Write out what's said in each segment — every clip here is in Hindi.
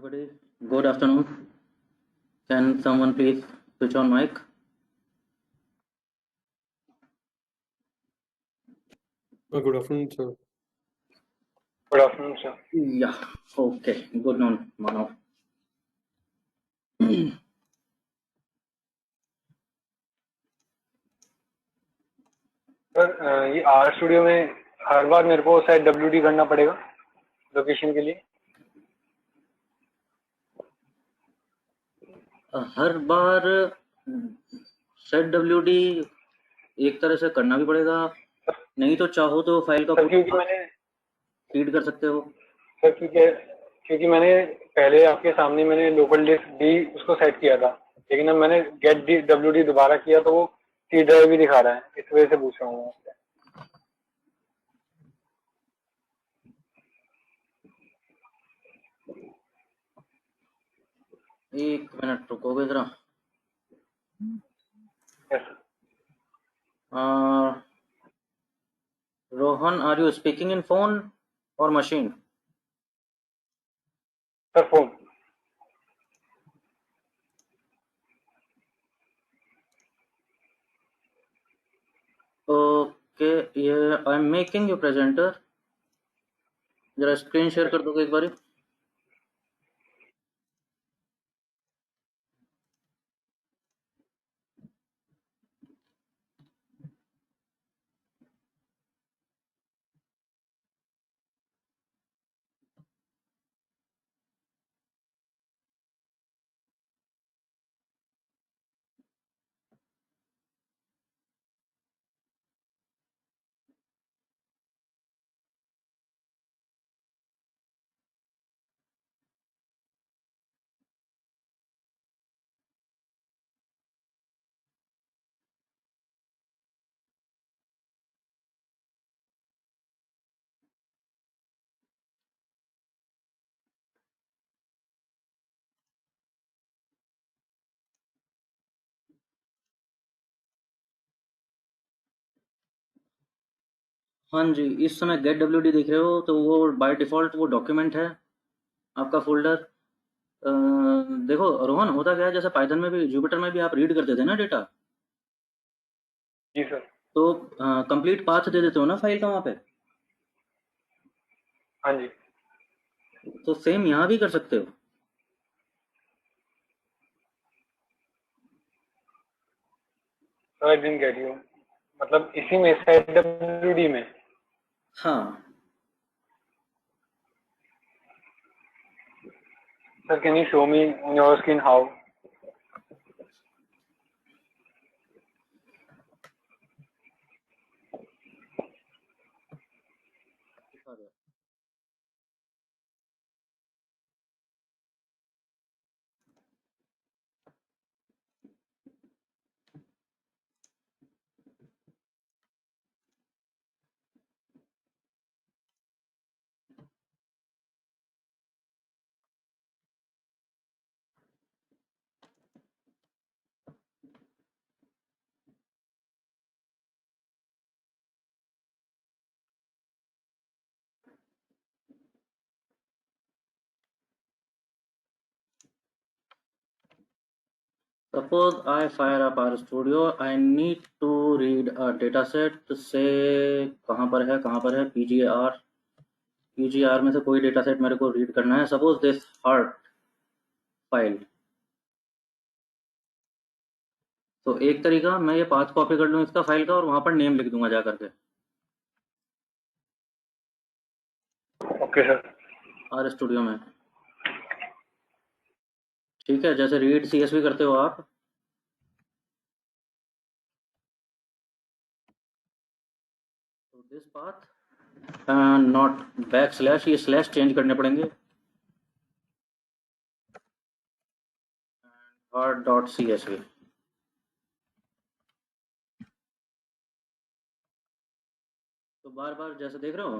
everybody. Good afternoon. Can someone please switch on mic? Good afternoon, sir. Good afternoon, sir. Yeah. Okay. Good noon, Manav. Sir ये आर स्टूडियो में हर बार मेरे को शायद WD करना पड़ेगा लोकेशन के लिए। हर बार सेट WD एक तरह से करना भी पड़ेगा, नहीं तो चाहो तो फाइल का क्योंकि मैंने फीड कर सकते हो। सर क्योंकि मैंने पहले आपके सामने मैंने लोकल डिस्क डी उसको सेट किया था, लेकिन अब मैंने गेट डी WD दोबारा किया तो वो सी ड्राइव भी दिखा रहा है, इस वजह से पूछ रहा हूँ आपसे। एक मिनट रुकोगे जरा। Yes Rohan, are you speaking in phone और मशीन? Sir phone. ओके, ये I am making you presenter. जरा स्क्रीन शेयर कर दोगे एक बारी? हाँ जी, इस समय गेट WD देख रहे हो तो वो बाय डिफ़ॉल्ट वो डॉक्यूमेंट है आपका फ़ोल्डर। देखो रोहन, होता क्या है, जैसे पाइथन में भी जुपिटर में भी आप रीड करते थे ना डेटा, जी सर। तो कंप्लीट पाथ दे देते हो ना फाइल का वहाँ पे। हाँ जी। तो सेम यहाँ भी कर सकते हो। Sir I didn't get you, मतलब इसी में सेट WD में? हाँ sir can you show me on your screen how? Suppose I fire up our studio. I need to read a data set. से कहाँ पर है PGR में से कोई डेटा सेट मेरे को रीड करना है। Suppose this heart file. तो एक तरीका, मैं ये पाथ कॉपी कर लूँ इसका फाइल का और वहाँ पर नेम लिख दूंगा जा करके। Okay sir. आर स्टूडियो में, ठीक है, जैसे रीड CSV करते हो आप। तो दिस पाथ नॉट बैकस्लैश, ये स्लैश चेंज करने पड़ेंगे। .csv। तो बार बार जैसे देख रहे हो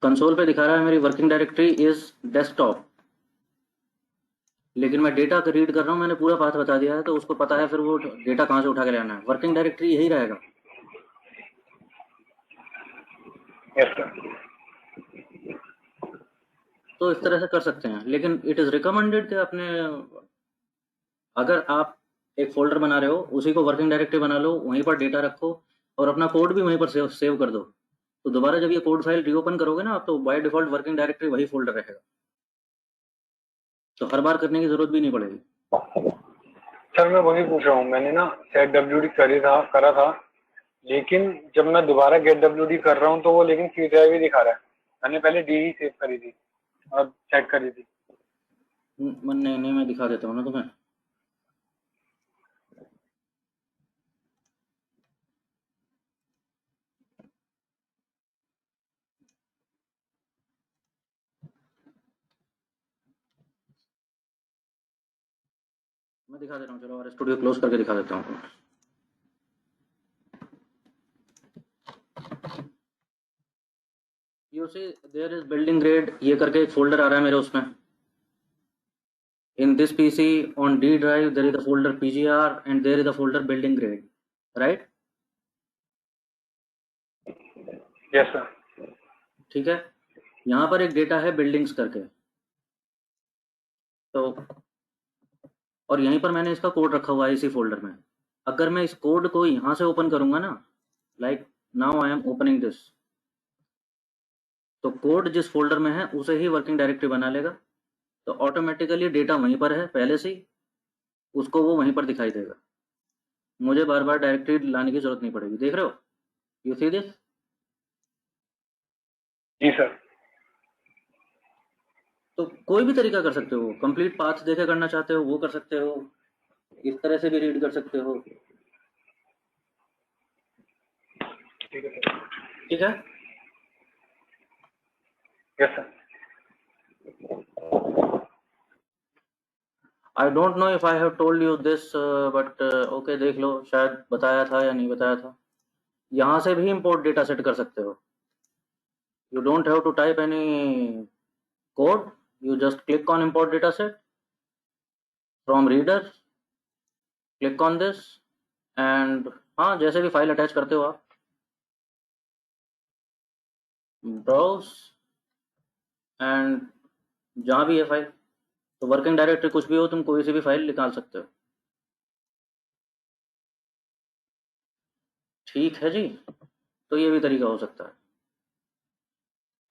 कंसोल पे दिखा रहा है मेरी वर्किंग डायरेक्टरी इज डेस्कटॉप, लेकिन मैं डेटा रीड कर रहा हूँ, मैंने पूरा पाथ बता दिया है तो उसको पता है फिर वो डेटा कहाँ से उठा के लाना है। वर्किंग डायरेक्टरी यही रहेगा। Yes sir. तो इस तरह से कर सकते हैं, लेकिन इट इज़ रिकमेंडेड कि अपने अगर आप एक फ़ोल्डर बना रहे हो, उसी को वर्किंग डायरेक्टरी बना लो, वहीं पर डेटा रखो और अपना कोड भी वहीं पर सेव कर दो। तो दोबारा जब ये कोड फाइल रीओपन करोगे ना आप, तो बाय डिफ़ॉल्ट वर्किंग डायरेक्टरी वही फ़ोल्डर रहेगा। तो हर बार करने की ज़रूरत भी नहीं पड़ेगी। सर मैं वही पूछ रहा हूँ, मैंने ना सेट डब्ल्यूडी करा था, लेकिन जब मैं दोबारा गेट डब्ल्यूडी कर रहा हूँ तो वो लेकिन सी ड्राइव ही दिखा रहा है। मैंने पहले डी ही सेव करी थी और सेट करी थी। नहीं, मैं दिखा देता हूँ ना तुम्हें। मैं दिखा दे रहा हूँ, चलो और स्टूडियो क्लोज करके दिखा देता हूँ। You see there is building grade ये करके एक फोल्डर आ रहा है मेरे उसमें। In this PC on D drive there is a folder PGR and there is a folder building grade, right? Yes sir. ठीक है, यहाँ पर एक डेटा है बिल्डिंग्स करके, तो और यहीं पर मैंने इसका कोड रखा हुआ है इसी फोल्डर में। अगर मैं इस कोड को यहाँ से ओपन करूँगा ना, like now I am opening this, तो कोड जिस फोल्डर में है उसे ही वर्किंग डायरेक्टरी बना लेगा, तो ऑटोमेटिकली डेटा वहीं पर है पहले से ही, उसको वो वहीं पर दिखाई देगा। मुझे बार बार डायरेक्टरी लाने की जरूरत नहीं पड़ेगी। देख रहे हो, यू सी दिस? जी सर। तो कोई भी तरीका कर सकते हो, कंप्लीट पाथ देखे करना चाहते हो वो कर सकते हो, इस तरह से भी रीड कर सकते हो। ठीक है सर। ठीक है, yes sir. I don't know if I have told you this, but okay देख लो, शायद बताया था या नहीं बताया था। यहाँ से भी इंपोर्ट डेटा सेट कर सकते हो। You don't have to type any code, you just click on import dataset from reader, click on this and हाँ जैसे भी फाइल अटैच करते हो आप, ब्राउज एंड जहाँ भी है फाइल, तो वर्किंग डायरेक्टरी कुछ भी हो तुम कोई सी भी फाइल निकाल सकते हो। ठीक है जी, तो ये भी तरीका हो सकता है।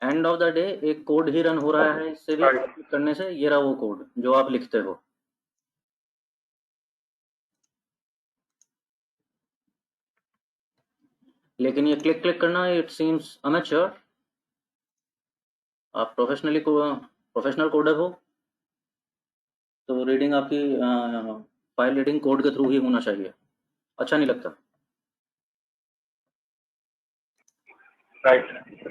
एंड ऑफ द डे एक कोड ही रन हो रहा है इससे भी राइट। करने से। ये रहा वो कोड जो आप लिखते हो। लेकिन ये क्लिक क्लिक करना, इट सीम्स अमेच्योर। आप प्रोफेशनल कोडर हो तो रीडिंग आपकी फाइल रीडिंग कोड के थ्रू ही होना चाहिए। अच्छा नहीं लगता। राइट।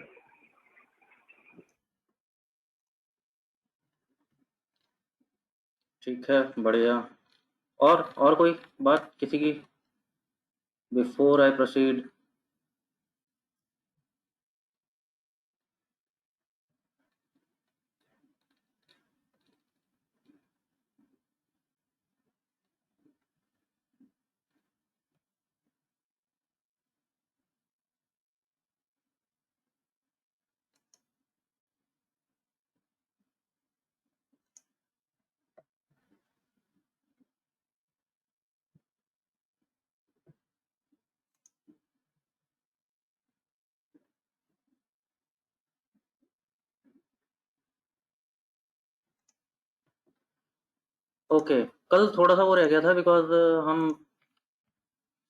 ठीक है, बढ़िया। और कोई बात किसी की बिफोर आई प्रोसीड? ओके, कल थोड़ा सा वो रह गया था बिकॉज हम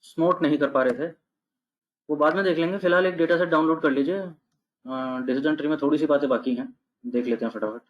स्मोट नहीं कर पा रहे थे, वो बाद में देख लेंगे। फिलहाल एक डेटा सेट डाउनलोड कर लीजिए। डिसीजन ट्री में थोड़ी सी बातें बाकी हैं, देख लेते हैं फटाफट।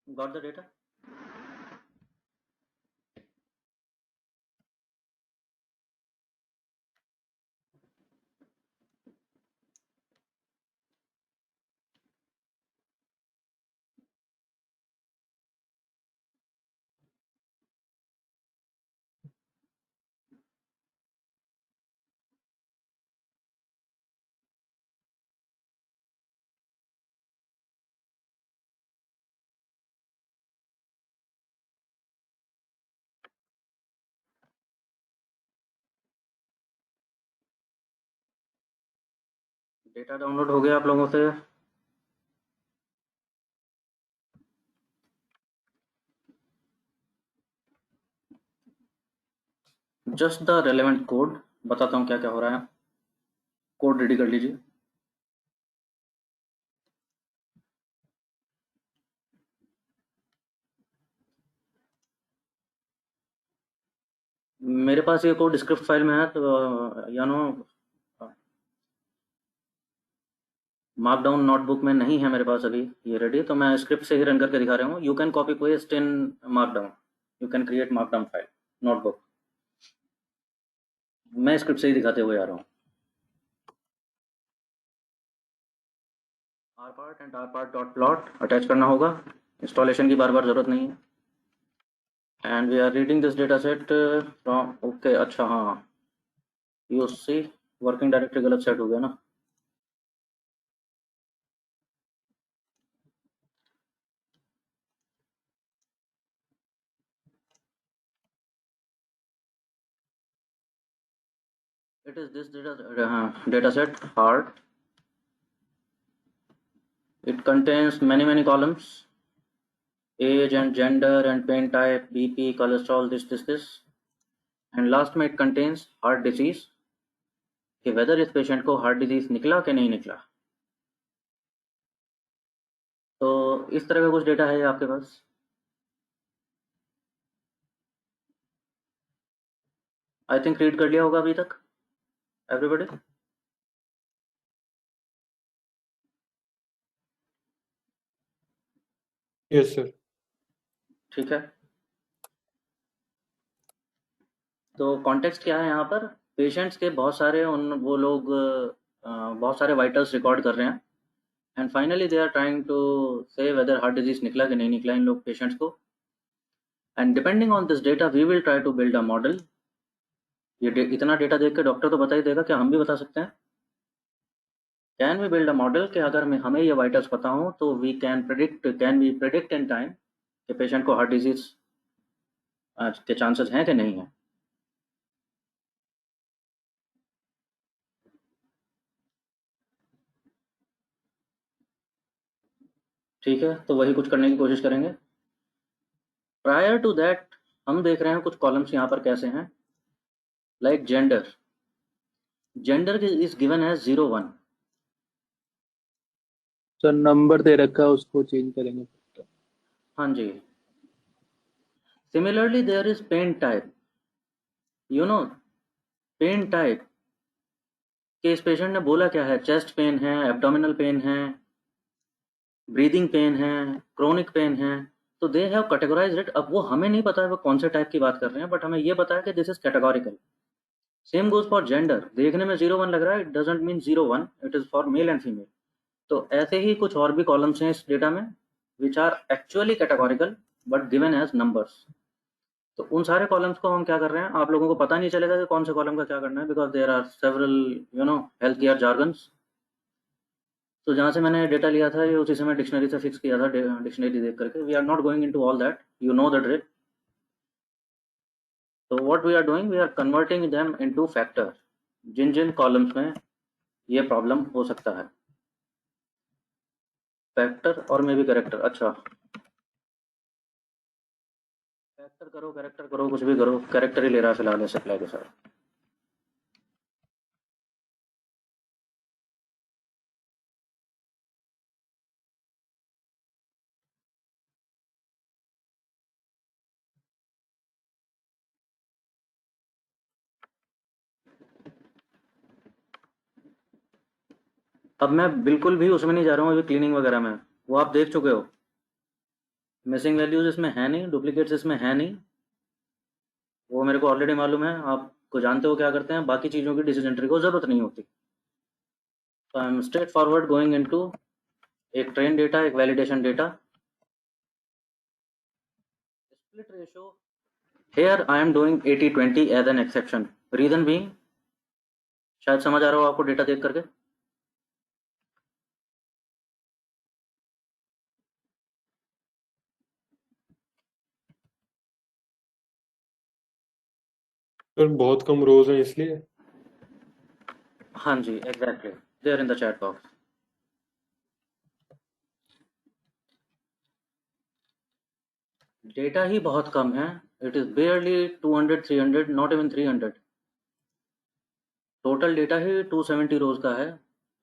Got the data? Data download हो गया आप लोगों से? जस्ट द रेलेवेंट कोड बताता हूँ क्या क्या हो रहा है, कोड रेडी कर लीजिए। मेरे पास ये कोड स्क्रिप्ट फाइल में है, तो या नो मार्कडाउन नोटबुक में नहीं है मेरे पास अभी ये रेडी, तो मैं स्क्रिप्ट से ही रन करके दिखा रहा हूँ। You can copy paste in markdown, you can create markdown file notebook. मैं स्क्रिप्ट से ही दिखाते हुए आ रहा हूँ। R part and R part dot plot attach करना होगा, इंस्टॉलेशन की बार बार ज़रूरत नहीं है। And we are reading this data set from, okay अच्छा हाँ, यू सी वर्किंग डायरेक्टरी गलत सेट हो गया ना। It is this data set hard. It contains many columns, age and gender and pain type, BP, cholesterol, this, and last में it contains heart disease, कि whether इस पेशेंट को हार्ट डिजीज निकला कि नहीं निकला। तो इस तरह का कुछ डेटा है आपके पास। आई थिंक रीड कर लिया होगा अभी तक एवरीबॉडी। Yes, sir. ठीक है, तो कॉन्टेक्स्ट क्या है यहाँ पर, पेशेंट्स के बहुत सारे वो लोग बहुत सारे वाइटल्स रिकॉर्ड कर रहे हैं, and finally they are trying to say whether heart disease निकला कि नहीं निकला इन लोग पेशेंट्स को। And depending on this data we will try to build a model. ये इतना डेटा देख के डॉक्टर तो बता ही देगा, क्या हम भी बता सकते हैं? Can we build a model कि अगर हमें ये वाइटल्स पता हो तो we can predict in time कि पेशेंट को हार्ट डिजीज के चांसेस हैं कि नहीं है। ठीक है, तो वही कुछ करने की कोशिश करेंगे। प्रायर टू दैट हम देख रहे हैं कुछ कॉलम्स यहाँ पर कैसे हैं, like gender is given as 01। Sir number दे रखा है, उसको चेंज करेंगे। हाँ जी। Similarly there is pain type, you know pain type कि इस पेशेंट ने बोला क्या है, चेस्ट पेन है, एब्डोमिनल पेन है, ब्रीदिंग पेन है, क्रोनिक पेन है, तो दे हैव कैटेगराइज्ड इट। अब वो हमें नहीं पता है वो कौन से टाइप की बात कर रहे हैं, बट हमें ये पता है कि this is categorical. Same goes for gender, देखने में 01 लग रहा है, it doesn't mean 01, it is for male and female. तो ऐसे ही कुछ और भी कॉलम्स हैं इस डेटा में which are actually categorical but given as numbers. तो उन सारे कॉलम्स को हम क्या कर रहे हैं, आप लोगों को पता नहीं चलेगा कि कौन से कॉलम का क्या करना है, because there are several health care jargons. तो जहाँ से मैंने डेटा लिया था ये उसी समय डिक्शनरी से फिक्स किया था, डिक्शनरी देख करके। We are not going into all that, you know the drill. तो what we are doing, we are converting them into factor, जिन जिन कॉलम्स में ये प्रॉब्लम हो सकता है। फैक्टर और मे बी करेक्टर, अच्छा फैक्टर करो, करेक्टर करो, कुछ भी करो, करेक्टर ही ले रहा है फिलहाल इस अप्लाई के साथ। अब मैं बिल्कुल भी उसमें नहीं जा रहा हूँ अभी क्लीनिंग वगैरह में, वो आप देख चुके हो। मिसिंग वैल्यूज इसमें है नहीं, डुप्लीकेट्स इसमें है नहीं, वो मेरे को ऑलरेडी मालूम है, आपको जानते हो क्या करते हैं, बाकी चीज़ों की डिसीजन ट्री को ज़रूरत नहीं होती। तो I am straight forward going into एक ट्रेन डेटा, एक validation data. Split ratio, here I am doing 80-20 as an exception, reason being, शायद समझ आ रहा हो आपको डेटा देख करके। सर बहुत कम रोज हैं इसलिए। हाँ जी, exactly, there in the chat box. Data ही बहुत कम है, it is barely 200-300, not even 300। Total data ही 270 रोज का है,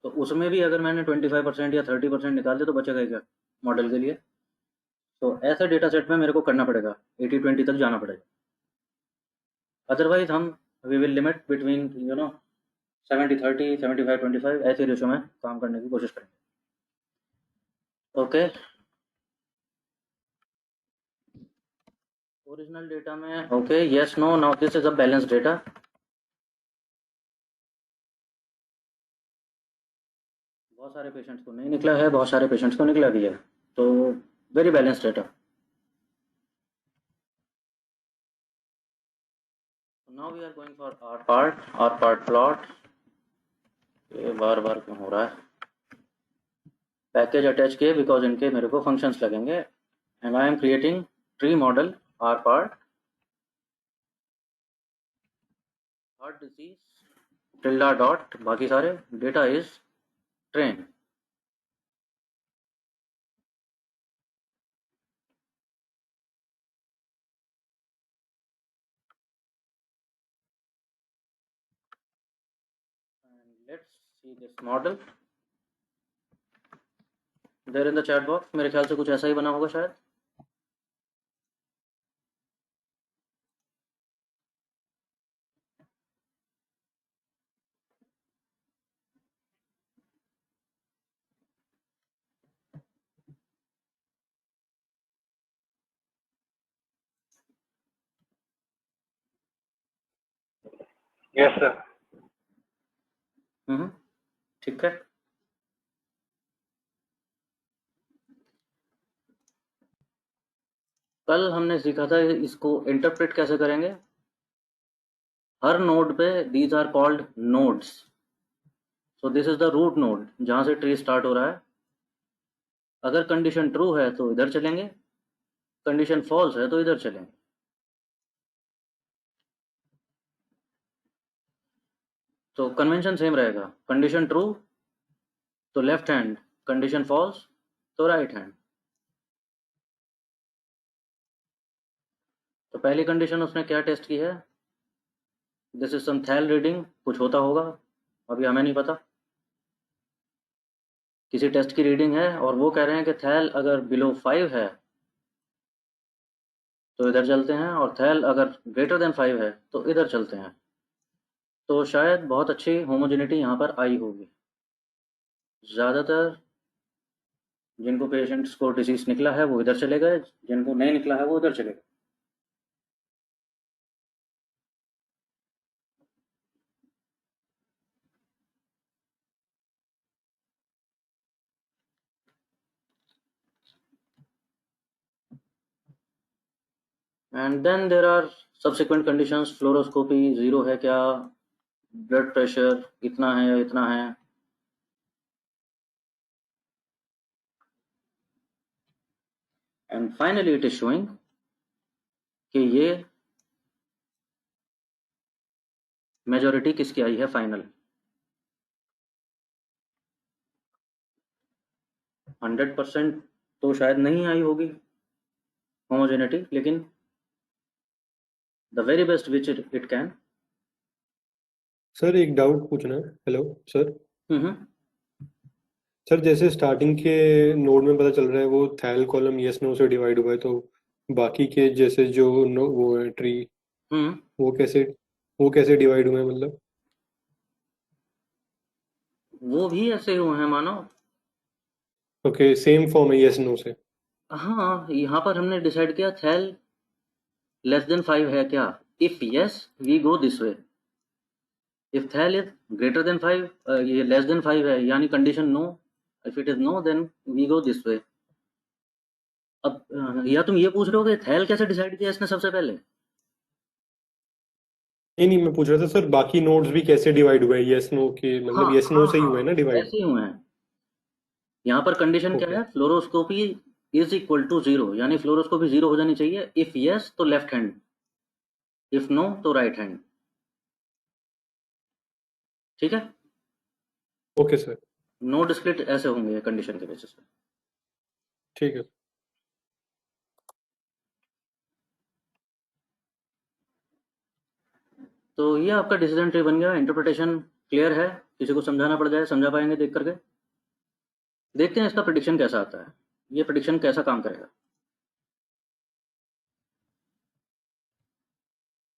तो उसमें भी अगर मैंने 25% या 30% निकाल दिया तो बचेगा क्या मॉडल के लिए। तो ऐसे डेटा सेट में मेरे को करना पड़ेगा, 80-20 तक जाना पड़ेगा, अदरवाइज हम वी विल लिमिट बिटवीन 70-30, 75-25 ऐसे रेशो में काम करने की कोशिश करेंगे। ओके, ओरिजिनल डेटा में okay, yes no, now this is a balance data. बहुत सारे पेशेंट्स को नहीं निकला है, बहुत सारे पेशेंट्स को निकला भी है, तो very balance data. Now we are going for R part plot. ये बार बार क्यों हो रहा है, पैकेज अटैच किए बिकॉज इनके मेरे को फंक्शंस लगेंगे, and I am creating tree model R part heart disease tilde dot, बाकी सारे data is train. Let's see this model there in the chat box. मेरे ख्याल से कुछ ऐसा ही बना होगा शायद। Yes sir. ठीक है, कल हमने सीखा था इसको इंटरप्रेट कैसे करेंगे। हर नोड पे these are called nodes, so this is the root node जहां से ट्री स्टार्ट हो रहा है। अगर कंडीशन ट्रू है तो इधर चलेंगे, कंडीशन फॉल्स है तो इधर चलेंगे। तो कन्वेंशन सेम रहेगा, कंडीशन ट्रू तो लेफ्ट हैंड, कंडीशन फॉल्स तो राइट हैंड। तो पहली कंडीशन उसने क्या टेस्ट की है, दिस इज सम थैल रीडिंग, कुछ होता होगा, अभी हमें नहीं पता, किसी टेस्ट की रीडिंग है, और वो कह रहे हैं कि थैल अगर बिलो 5 है तो इधर चलते हैं, और थैल अगर ग्रेटर देन 5 है तो इधर चलते हैं। तो शायद बहुत अच्छी होमोजेनिटी यहाँ पर आई होगी। ज़्यादातर जिनको पेशेंट्स को डिजीज निकला है वो इधर चले गए, जिनको नहीं निकला है वो उधर चले गए। And then there are subsequent conditions, fluoroscopy 0 है क्या, ब्लड प्रेशर इतना है या इतना है, and finally it is showing कि ये मेजॉरिटी किसकी आई है फाइनल। 100% तो शायद नहीं आई होगी होमोजेनिटी, लेकिन the very best which it can. Sir एक डाउट पूछना है। Hello sir. हम्म, सर जैसे स्टार्टिंग के नोड में पता चल रहा है वो थैल कॉलम यस नो से डिवाइड हुआ है, तो बाकी के जैसे जो वो है ट्री, वो कैसे डिवाइड हुए हैं मतलब? वो भी ऐसे हुए हैं मानो। ओके, सेम फॉर्म है यस नो से। हाँ, यहाँ पर हमने डिसाइड किया थैल लेस देन 5 है क्या? If yes we go this way, if thal is greater than 5, ये लेस देन 5 है यानी condition no, if it is no then we go this way. अब या तुम ये पूछ रहे हो कि थैल कैसे डिसाइड किया इसने सबसे पहले? नहीं नहीं, मैं पूछ रहा था सर बाकी नोड्स भी कैसे डिवाइड हुए, यस नो के, हाँ मतलब यस नो हाँ से ही हाँ, हुए ना डिवाइड? ऐसे ही हुए हैं। यहाँ पर कंडीशन क्या ओके है, फ्लोरोस्कोपी इज इक्वल टू 0, यानी फ्लोरोस्कोपी 0 हो जानी चाहिए। इफ यस तो लेफ्ट हैंड, इफ नो तो राइट हैंड। ठीक है, ओके सर, नोड स्प्लिट ऐसे होंगे कंडीशन के बेसिस पे। ठीक है। तो ये आपका डिसीजन ट्री बन गया। इंटरप्रिटेशन क्लियर है? किसी को समझाना पड़ जाए समझा पाएंगे देख करके? देखते हैं इसका प्रिडिक्शन कैसा आता है, ये प्रिडिक्शन कैसा काम करेगा।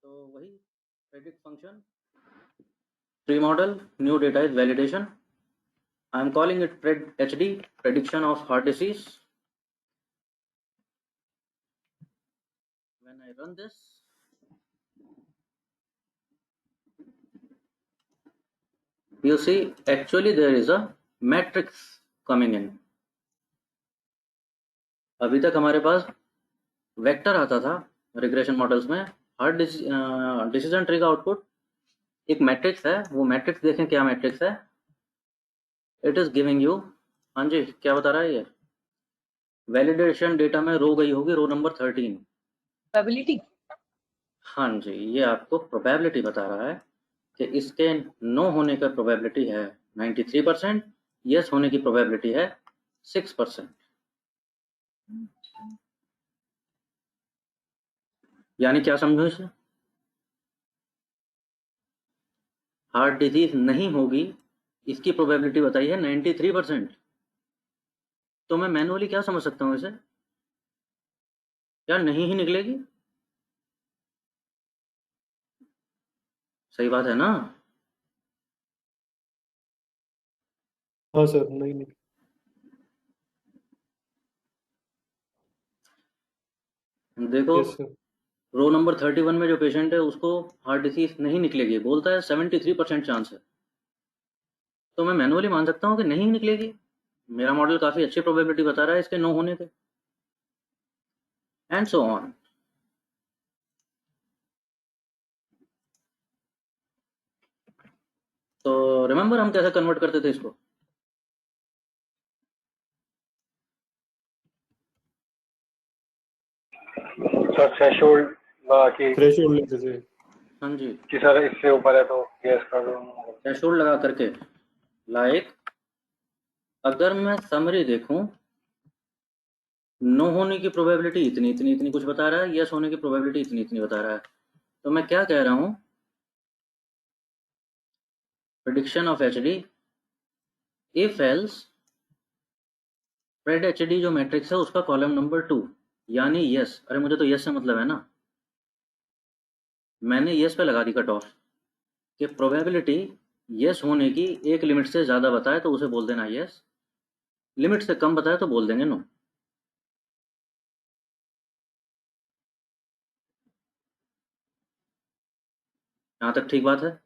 तो वही predict function, tree model, new data is validation. I am calling it pred HD, prediction of heart disease. When I run this, you see actually there is a matrix coming in. अभी तक हमारे पास वेक्टर आता था रिग्रेशन मॉडल्स में, हर डिसीजन ट्री का आउटपुट एक मैट्रिक्स है। वो मैट्रिक्स देखें क्या मैट्रिक्स है, इट इज गिविंग यू, हाँ जी क्या बता रहा है ये, वैलिडेशन डेटा में रो गई होगी रो नंबर 13, प्रोबेबिलिटी। हाँ जी ये आपको प्रोबेबिलिटी बता रहा है कि इसके नो होने का प्रोबेबिलिटी है 93%, यस होने की प्रोबेबिलिटी है 6%। यानी क्या समझो इसे, हार्ट डिजीज नहीं होगी इसकी प्रोबेबिलिटी बताई है 93%। तो मैं मैनुअली क्या समझ सकता हूँ इसे, क्या नहीं ही निकलेगी? सही बात है ना? हाँ सर, नहीं नहीं। देखो यस सर। रो नंबर 31 में जो पेशेंट है उसको हार्ट डिसीज नहीं निकलेगी, बोलता है 73% चांस है। तो मैं मैनुअली मान सकता हूँ कि नहीं निकलेगी, मेरा मॉडल काफ़ी अच्छी प्रोबेबिलिटी बता रहा है इसके नो होने के, एंड सो ऑन। तो रिमेंबर हम कैसे कन्वर्ट करते थे इसको? सर थ्रेशोल्ड लगा के थ्रेशोल्ड लेते थे। हाँ जी, कि सर इससे ऊपर है तो गैस कर दो। थ्रेशोल्ड लगा करके, लाइक अगर मैं समरी देखूं, नो होने की प्रोबेबिलिटी इतनी इतनी इतनी कुछ बता रहा है, यस होने की प्रोबेबिलिटी इतनी इतनी बता रहा है, तो मैं क्या कह रहा हूं, prediction of HD if else pred HD जो मैट्रिक्स है उसका कॉलम नंबर 2 यानी यस। अरे मुझे तो यस से मतलब है ना, मैंने यस पे लगा दी कट ऑफ कि प्रोबेबिलिटी यस होने की एक लिमिट से ज़्यादा बताए तो उसे बोल देना यस, लिमिट से कम बताए तो बोल देंगे नो। यहाँ तक ठीक बात है?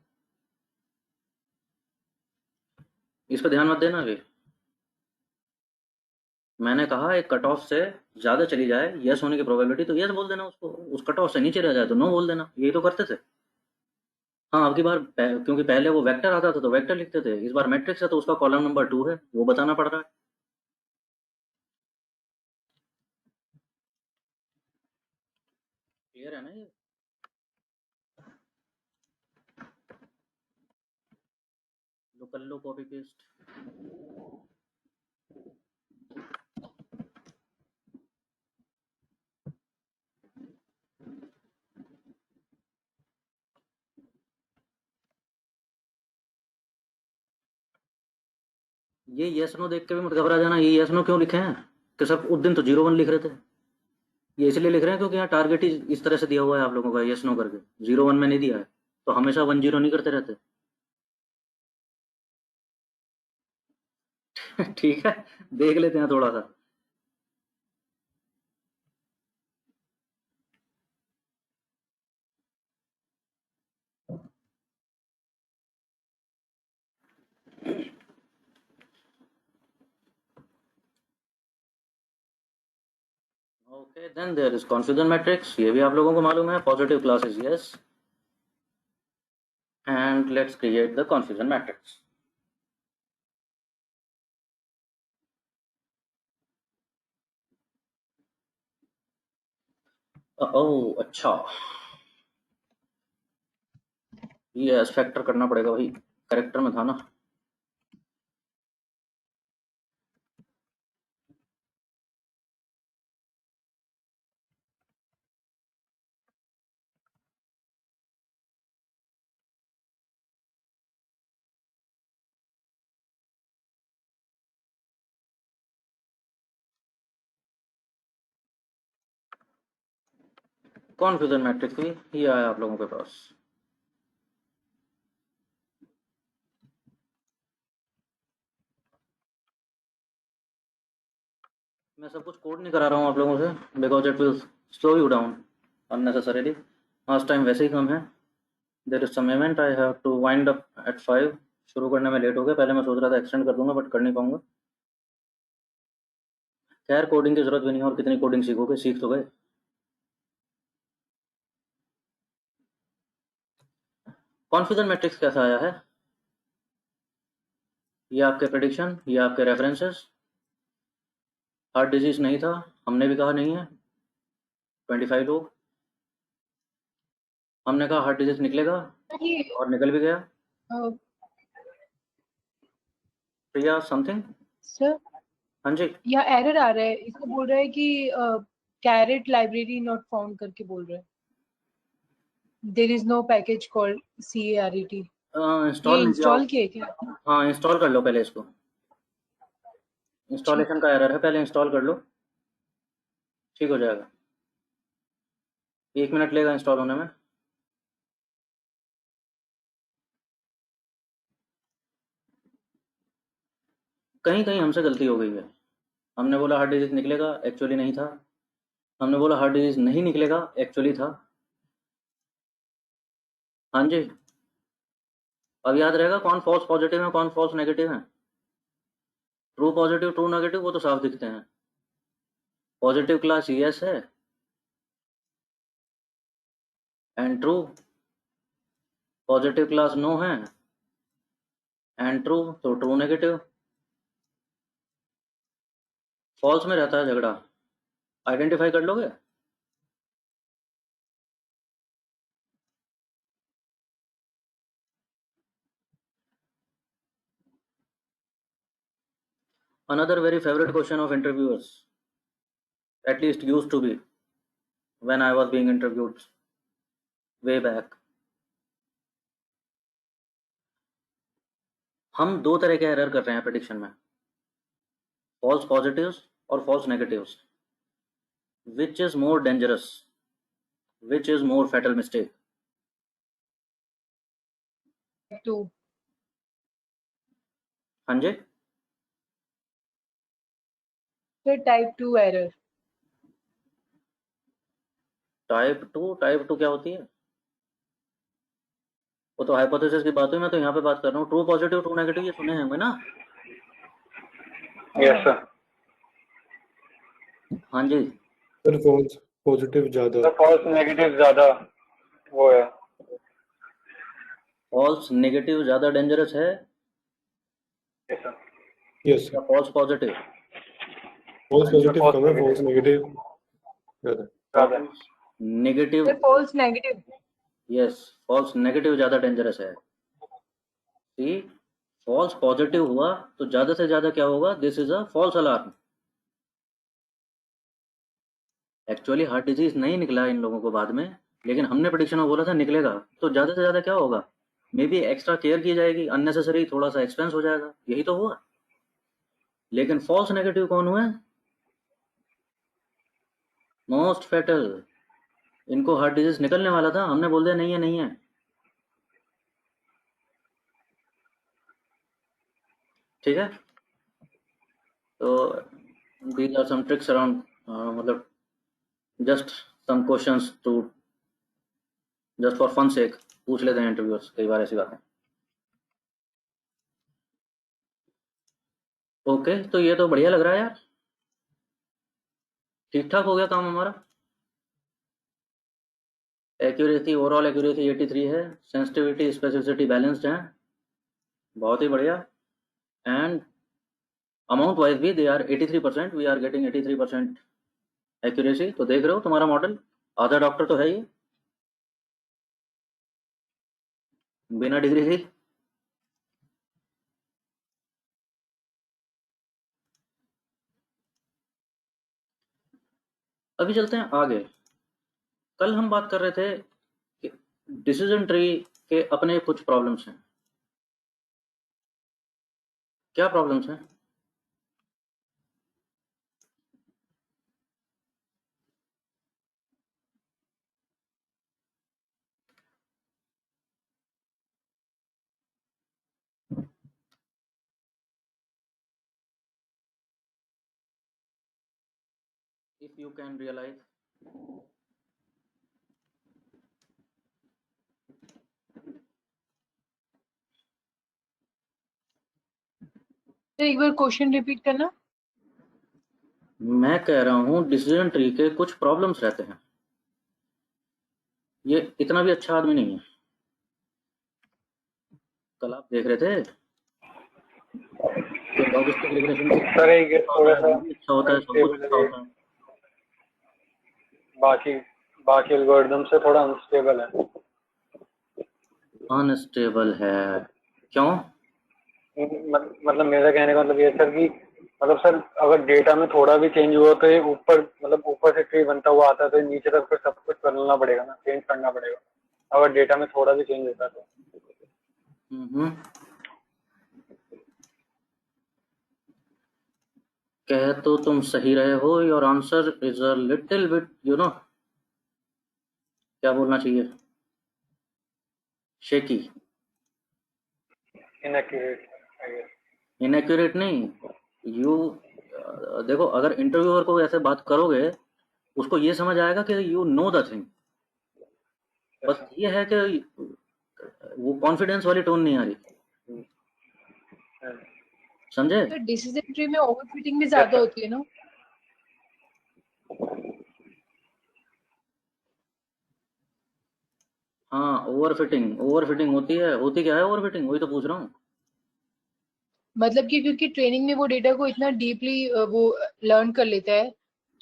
इस पर ध्यान मत देना अभी। मैंने कहा एक कट ऑफ से ज़्यादा चली जाए यस होने की प्रोबेबिलिटी तो यस बोल देना उसको, उस कट ऑफ से नीचे रह जाए तो नो बोल देना, यही तो करते थे। हाँ अब की बार क्योंकि पहले वो वेक्टर आता था तो वेक्टर लिखते थे, इस बार मैट्रिक्स है तो उसका कॉलम नंबर 2 है, वो बताना पड़ रहा है। क्लियर है ना ये? लो कर लो कॉपी पेस्ट। ये यस नो देख के भी मत घबरा जाना, ये यस नो क्यों लिखे हैं कि सब उस दिन तो 0 1 लिख रहे थे, ये इसलिए लिख रहे हैं क्योंकि यहाँ टारगेट ही इस तरह से दिया हुआ है आप लोगों का, यस नो करके 0 1 में नहीं दिया है, तो हमेशा 1 0 नहीं करते रहते। ठीक है, देख लेते हैं थोड़ा सा। Okay then there is confusion matrix, ये भी आप लोगों को मालूम है, positive class is yes, and let's create the confusion matrix. ओह अच्छा, ये एस फैक्टर करना पड़ेगा भाई, करेक्टर में था ना। कॉन्फ्यूजन मैट्रिक्स भी ये आया आप लोगों के पास। मैं सब कुछ कोड नहीं करा रहा हूँ आप लोगों से, because it will slow you down unnecessarily. Last time वैसे ही कम है। There is some event I have to wind up at 5, शुरू करने में लेट हो गया। पहले मैं सोच रहा था एक्सटेंड कर दूंगा बट कर नहीं पाऊंगा। खैर कोडिंग की जरूरत भी नहीं है, और कितनी कोडिंग सीखोगे, सीख तो गए। कॉन्फ्यूजन मैट्रिक्स कैसा आया है, ये आपके प्रेडिक्शन, ये आपके रेफरेंसेस। हार्ट डिजीज नहीं था, हमने भी कहा नहीं है, 25 लोग, हमने कहा हार्ट डिजीज निकलेगा और निकल भी गया। प्रिया समथिंग सर हाँ जी, यहाँ एरर आ रहा है, इसको बोल रहा है कि कैरेट लाइब्रेरी नॉट फाउंड करके बोल रहा है। There is no package called CARET। ये इंस्टॉल नहीं किया। इंस्टॉल किया है क्या? हाँ इंस्टॉल कर लो पहले इसको, इंस्टॉलेशन का एरर है, पहले इंस्टॉल कर लो, ठीक हो जाएगा। 1 मिनट लेगा इंस्टॉल होने में। कहीं कहीं हमसे गलती हो गई है, हमने बोला हार्ट डिजीज निकलेगा, एक्चुअली नहीं था। हमने बोला हार्ट डिजीज नहीं निकलेगा, एक्चुअली था। हाँ जी, अब याद रहेगा कौन फॉल्स पॉजिटिव है कौन फॉल्स नेगेटिव है। ट्रू पॉजिटिव ट्रू नेगेटिव वो तो साफ दिखते हैं। पॉजिटिव क्लास यस है and true, positive class no है एंड ट्रू, तो ट्रू नेगेटिव। फॉल्स में रहता है झगड़ा, आइडेंटिफाई कर लोगे। Another very favorite question of interviewers, at least used to be when I was being interviewed way back. हम दो तरह के एरर कर रहे हैं प्रेडिक्शन में, फॉल्स पॉजिटिव्स और false negatives. Which is more dangerous, which is more fatal mistake? Two. हाँ जी, फिर टाइप 2 एरर। टाइप टू क्या होती है? वो तो हाइपोथेसिस की बात हुई, मैं तो यहाँ पे बात कर रहा हूँ। ट्रू पॉजिटिव ट्रू नेगेटिव ये सुने होंगे ना? Yes sir. हाँ जी, सर फॉल्स पॉजिटिव ज्यादा, फॉल्स नेगेटिव ज्यादा वो है। फॉल्स नेगेटिव ज्यादा डेंजरस है यस सर। यस या sir. False positive? False positive false कम है, negative। फॉल्स नेगेटिव ज्यादा। ज्यादा। नेगेटिव, फिर false negative. Yes, false negative ज्यादा डेंजरस है। सी, फॉल्स पॉजिटिव हुआ तो ज्यादा से ज्यादा क्या होगा, this is a false alarm. Actually heart disease नहीं निकला इन लोगों को बाद में, लेकिन हमने प्रेडिक्शन में बोला था निकलेगा, तो ज्यादा से ज्यादा क्या होगा, मे बी एक्स्ट्रा केयर की जाएगी, अननेसेसरी थोड़ा सा एक्सपेंस हो जाएगा, यही तो हुआ। लेकिन फॉल्स नेगेटिव कौन हुआ, मोस्ट फैटल। इनको हार्ट डिजीज निकलने वाला था, हमने बोल दिया नहीं है नहीं है। ठीक है, तो these are some tricks around, मतलब just some questions to, just for fun sake पूछ लेते हैं इंटरव्यूअर्स कई बार ऐसी बातें। ओके, तो ये तो बढ़िया लग रहा है यार। ठीक ठाक हो गया काम हमारा। एक्यूरेसी, ओवरऑल एक्यूरेसी 83 है, सेंसिटिविटी स्पेसिफिसिटी बैलेंस्ड है, बहुत ही बढ़िया। एंड अमाउंट वाइज भी they are 83%, we are getting 83% accuracy. तो देख रहे हो तुम्हारा मॉडल आधा डॉक्टर तो है ही बिना डिग्री ही। अभी चलते हैं आगे। कल हम बात कर रहे थे कि डिसीजन ट्री के अपने कुछ प्रॉब्लम्स हैं। क्या प्रॉब्लम्स हैं? If you can realize, तो एक बार क्वेश्चन रिपीट करना। मैं कह रहा हूं डिसीजन ट्री के कुछ प्रॉब्लम्स रहते हैं। ये इतना भी अच्छा आदमी नहीं है। कल आप देख रहे थे कि लॉजिस्टिक रिग्रेशन सर एक थोड़ा सा अच्छा होता है, सब कुछ अनस्टेबल अच्छा है, होता है। बाकी बाकी एल्गोरिदम से थोड़ा अनस्टेबल है। अनस्टेबल है क्यों? मतलब मेरा कहने का मतलब ये है सर कि मतलब सर अगर डेटा में थोड़ा भी चेंज हुआ तो ये ऊपर मतलब ऊपर से ट्री बनता हुआ आता है तो नीचे तक फिर सब कुछ बदलना पड़ेगा ना, चेंज करना पड़ेगा अगर डेटा में थोड़ा भी चेंज होता है तो। कह तो तुम सही रहे हो, your answer is a little bit क्या बोलना चाहिए, शेकी। इनएक्यूरेट इनएक्यूरेट नहीं, यू देखो अगर इंटरव्यूअर को ऐसे बात करोगे उसको ये समझ आएगा कि यू नो द थिंग। बस ये है कि वो कॉन्फिडेंस वाली टोन नहीं आ रही, समझे? तो डिसीजन ट्री में ओवरफिटिंग भी ज्यादा होती है ना। हाँ, ओवरफिटिंग होती है। होती क्या है ओवरफिटिंग, वही तो पूछ रहा हूँ। मतलब कि क्योंकि ट्रेनिंग में वो डेटा को इतना डीपली वो लर्न कर लेता है,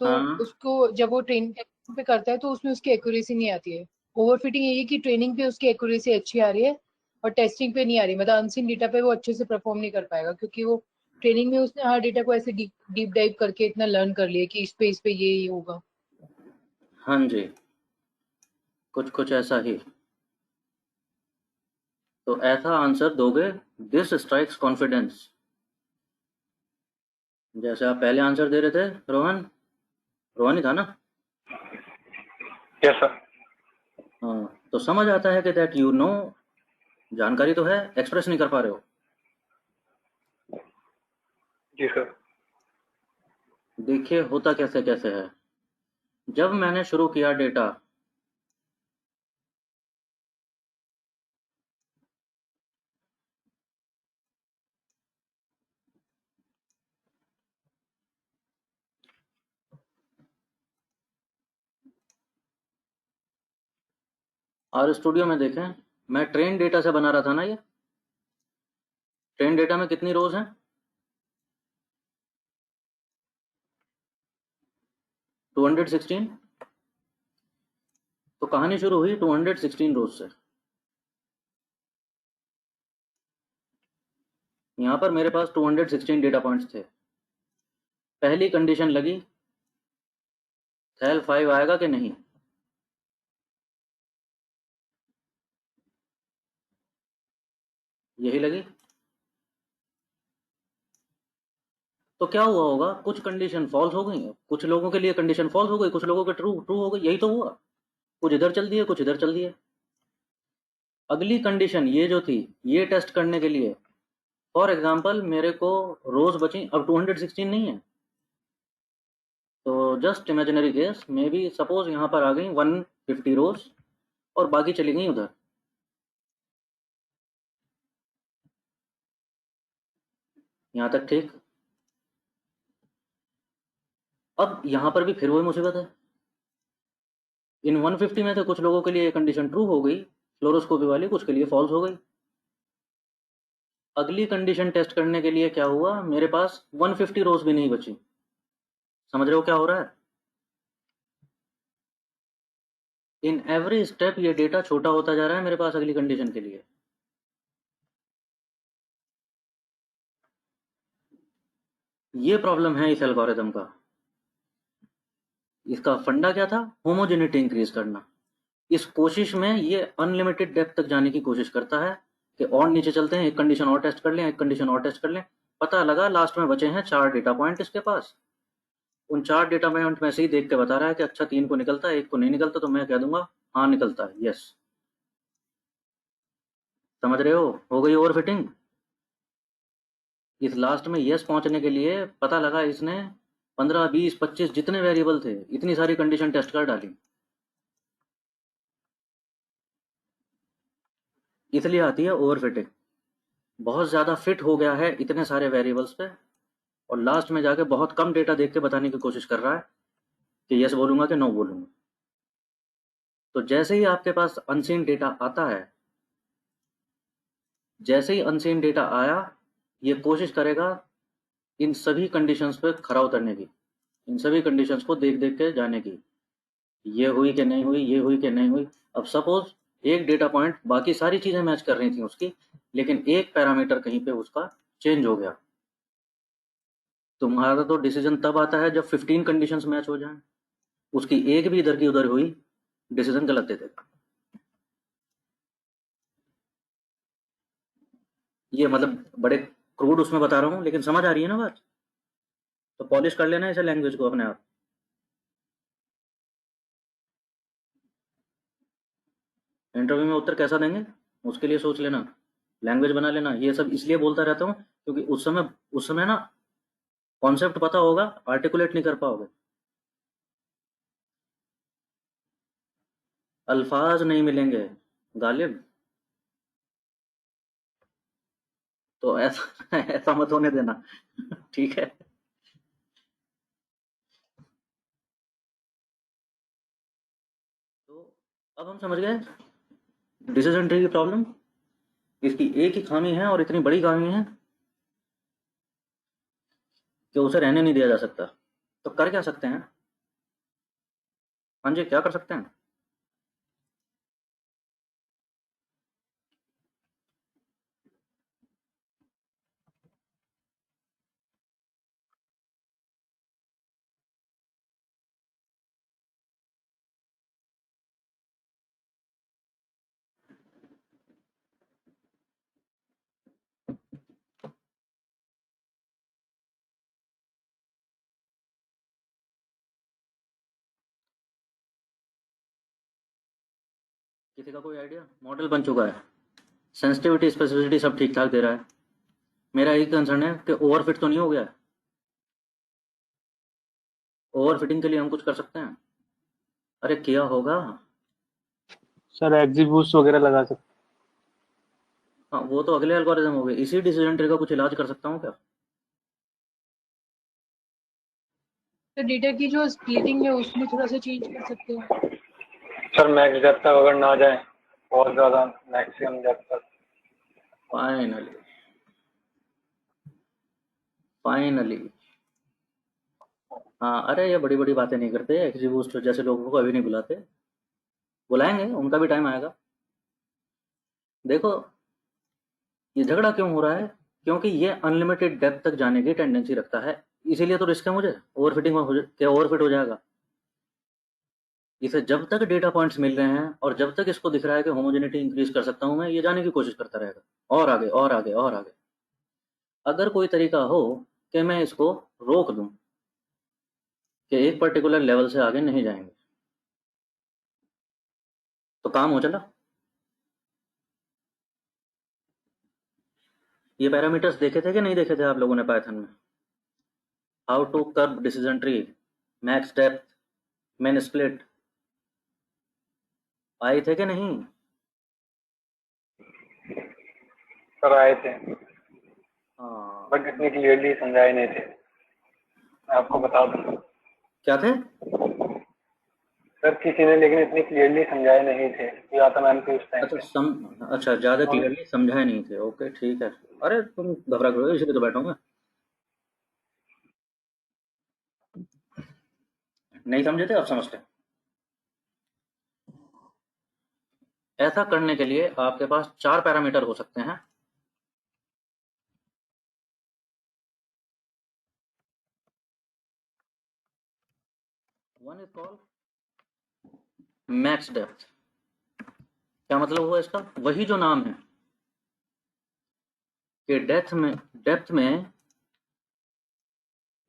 तो हाँ उसको जब वो ट्रेनिंग पे करता है तो उसमें उसकी एक्यूरेसी नहीं आती है। ओवरफिटिंग ये है कि ट्रेनिंग पे उसकी एक्यूरेसी अच्छी आ रही है और टेस्टिंग पे नहीं आ रही, मतलब अनसीन डेटा पे वो अच्छे से परफॉर्म नहीं कर पाएगा क्योंकि वो ट्रेनिंग में उसने हर डेटा को ऐसे डीप डाइव करके इतना लर्न कर लिया कि इस पे ये होगा। हाँ जी, कुछ कुछ ऐसा ही। तो ऐसा आंसर दोगे, दिस स्ट्राइक्स कॉन्फिडेंस। जैसे आप पहले आंसर दे रहे थे, रोहन रोहन ही था ना? Yes sir. हाँ, तो समझ आता है कि दैट यू नो, जानकारी तो है, एक्सप्रेस नहीं कर पा रहे हो। जी सर। देखिए होता कैसे कैसे है। जब मैंने शुरू किया डेटा, आर स्टूडियो में देखें, मैं ट्रेन डेटा से बना रहा था ना। ये ट्रेन डेटा में कितनी रोज हैं? 216। तो कहानी शुरू हुई 216 रोज से। यहां पर मेरे पास 216 डेटा पॉइंट्स थे। पहली कंडीशन लगी, थैल 5 आएगा कि नहीं। यही लगी। तो क्या हुआ होगा, कुछ कंडीशन फॉल्स हो गई, कुछ लोगों के लिए कंडीशन फॉल्स हो गई, कुछ लोगों के ट्रू ट्रू हो गई। यही तो हुआ, कुछ इधर चल दिए कुछ इधर चल दिए। अगली कंडीशन ये जो थी, ये टेस्ट करने के लिए, फॉर एग्जाम्पल मेरे को रोज बची, अब 216 नहीं है, तो just imaginary case, may be suppose यहाँ पर आ गई 150 रोज और बाकी चली गई उधर। यहाँ तक ठीक। अब यहाँ पर भी फिर वही मुसीबत है। इन 150 में से कुछ लोगों के लिए ये कंडीशन ट्रू हो गई फ्लोरोस्कोपी वाली, कुछ के लिए फॉल्स हो गई। अगली कंडीशन टेस्ट करने के लिए क्या हुआ, मेरे पास 150 रोज भी नहीं बची। समझ रहे हो क्या हो रहा है? इन एवरी स्टेप ये डेटा छोटा होता जा रहा है मेरे पास अगली कंडीशन के लिए। ये प्रॉब्लम है इस एल्गोरिथम का। इसका फंडा क्या था? होमोजेनिटी इंक्रीज करना। इस कोशिश में ये अनलिमिटेड डेप्थ तक जाने की कोशिश करता है कि और नीचे चलते हैं, एक कंडीशन और टेस्ट कर लें, एक कंडीशन और टेस्ट कर लें। पता लगा लास्ट में बचे हैं 4 डेटा पॉइंट इसके पास। उन 4 डेटा पॉइंट में से ही देख के बता रहा है कि अच्छा 3 को निकलता है, 1 को नहीं निकलता, तो मैं कह दूंगा हाँ निकलता है, यस। समझ रहे हो गई ओवरफिटिंग। इस लास्ट में यस पहुंचने के लिए पता लगा इसने 15, 20, 25 जितने वेरिएबल थे इतनी सारी कंडीशन टेस्ट कर डाली, इसलिए आती है ओवरफिटिंग। बहुत ज़्यादा फिट हो गया है इतने सारे वेरिएबल्स पे, और लास्ट में जाके बहुत कम डेटा देख के बताने की कोशिश कर रहा है कि यस बोलूंगा कि नो बोलूंगा। तो जैसे ही आपके पास अनसीन डेटा आता है, जैसे ही अनसीन डेटा आया, ये कोशिश करेगा इन सभी कंडीशंस पे खरा उतरने की, इन सभी कंडीशंस को देख देख के जाने की, ये हुई कि नहीं हुई, ये हुई कि नहीं हुई। अब सपोज एक डेटा पॉइंट बाकी सारी चीजें मैच कर रही थी उसकी, लेकिन एक पैरामीटर कहीं पे उसका चेंज हो गया। तुम्हारा तो डिसीजन तब आता है जब 15 कंडीशंस मैच हो जाएं, उसकी एक भी इधर की उधर हुई, डिसीजन गलत दे देगा। ये मतलब बड़े क्रूड उसमें बता रहा हूँ, लेकिन समझ आ रही है ना बात? तो पॉलिश कर लेना इसे लैंग्वेज को अपने आप। इंटरव्यू में उत्तर कैसा देंगे उसके लिए सोच लेना, लैंग्वेज बना लेना। ये सब इसलिए बोलता रहता हूँ क्योंकि उस समय ना कॉन्सेप्ट पता होगा, आर्टिकुलेट नहीं कर पाओगे, अल्फाज नहीं मिलेंगे गालिब। तो ऐसा ऐसा मत होने देना ठीक है। तो अब हम समझ गए डिसीजन ट्री की प्रॉब्लम। इसकी एक ही खामी है और इतनी बड़ी खामी है कि उसे रहने नहीं दिया जा सकता। तो कर क्या सकते हैं? हाँ जी, क्या कर सकते हैं? किसी का कोई आइडिया? मॉडल बन चुका है, सेंसिटिविटी स्पेसिफिसिटी सब ठीक ठाक दे रहा है। मेरा एक कंसर्न है कि ओवरफिट तो नहीं हो गया है। ओवरफिटिंग के लिए हम कुछ कर सकते हैं? अरे किया होगा। सर एग्जीबूस्ट वगैरह लगा सकते। हाँ वो तो अगले एल्गोरिथम हो गए। इसी डिसीजन ट्री का कुछ इलाज कर सकता हूँ क्या? तो डेटा की जो स्प्लिटिंग है उसमें थोड़ा सा चेंज कर सकते हैं। सर मैक्स डेप्थ तक अगर ना जाए, बहुत ज़्यादा मैक्सिमम डेप्थ तक। Finally finally. हाँ अरे ये बड़ी बड़ी बातें नहीं करते, एक्जीबूस्ट जैसे लोगों को अभी नहीं बुलाते, बुलाएंगे, उनका भी टाइम आएगा। देखो ये झगड़ा क्यों हो रहा है, क्योंकि ये अनलिमिटेड डेप्थ तक जाने की टेंडेंसी रखता है, इसीलिए तो रिस्क है मुझे ओवरफिटिंग में क्या ओवरफिट हो जाएगा। इसे जब तक डेटा पॉइंट्स मिल रहे हैं और जब तक इसको दिख रहा है कि होमोजेनिटी इंक्रीज कर सकता हूं मैं, ये जाने की कोशिश करता रहेगा और आगे और आगे और आगे। अगर कोई तरीका हो कि मैं इसको रोक दूं कि एक पर्टिकुलर लेवल से आगे नहीं जाएंगे, तो काम हो चला। ये पैरामीटर्स देखे थे कि नहीं देखे थे आप लोगों ने पाइथन में? How to curb decision tree, max depth, min split, आए थे कि नहीं? सर आए थे, हाँ बट इतने क्लियरली समझाए नहीं थे। मैं आपको बता दूँ, क्या थे? सर किसी ने लेकिन इतनी क्लियरली समझाए नहीं थे, या तो मैम की उस टाइम अच्छा पे। अच्छा, ज़्यादा क्लियरली समझाए नहीं थे। ओके ठीक है। अरे तुम घबरा करो, इसीलिए तो बैठा हूँ मैं। नहीं समझे थे, अब समझते हैं। ऐसा करने के लिए आपके पास 4 पैरामीटर हो सकते हैं। One is called max depth. क्या मतलब हुआ इसका? वही जो नाम है कि डेप्थ में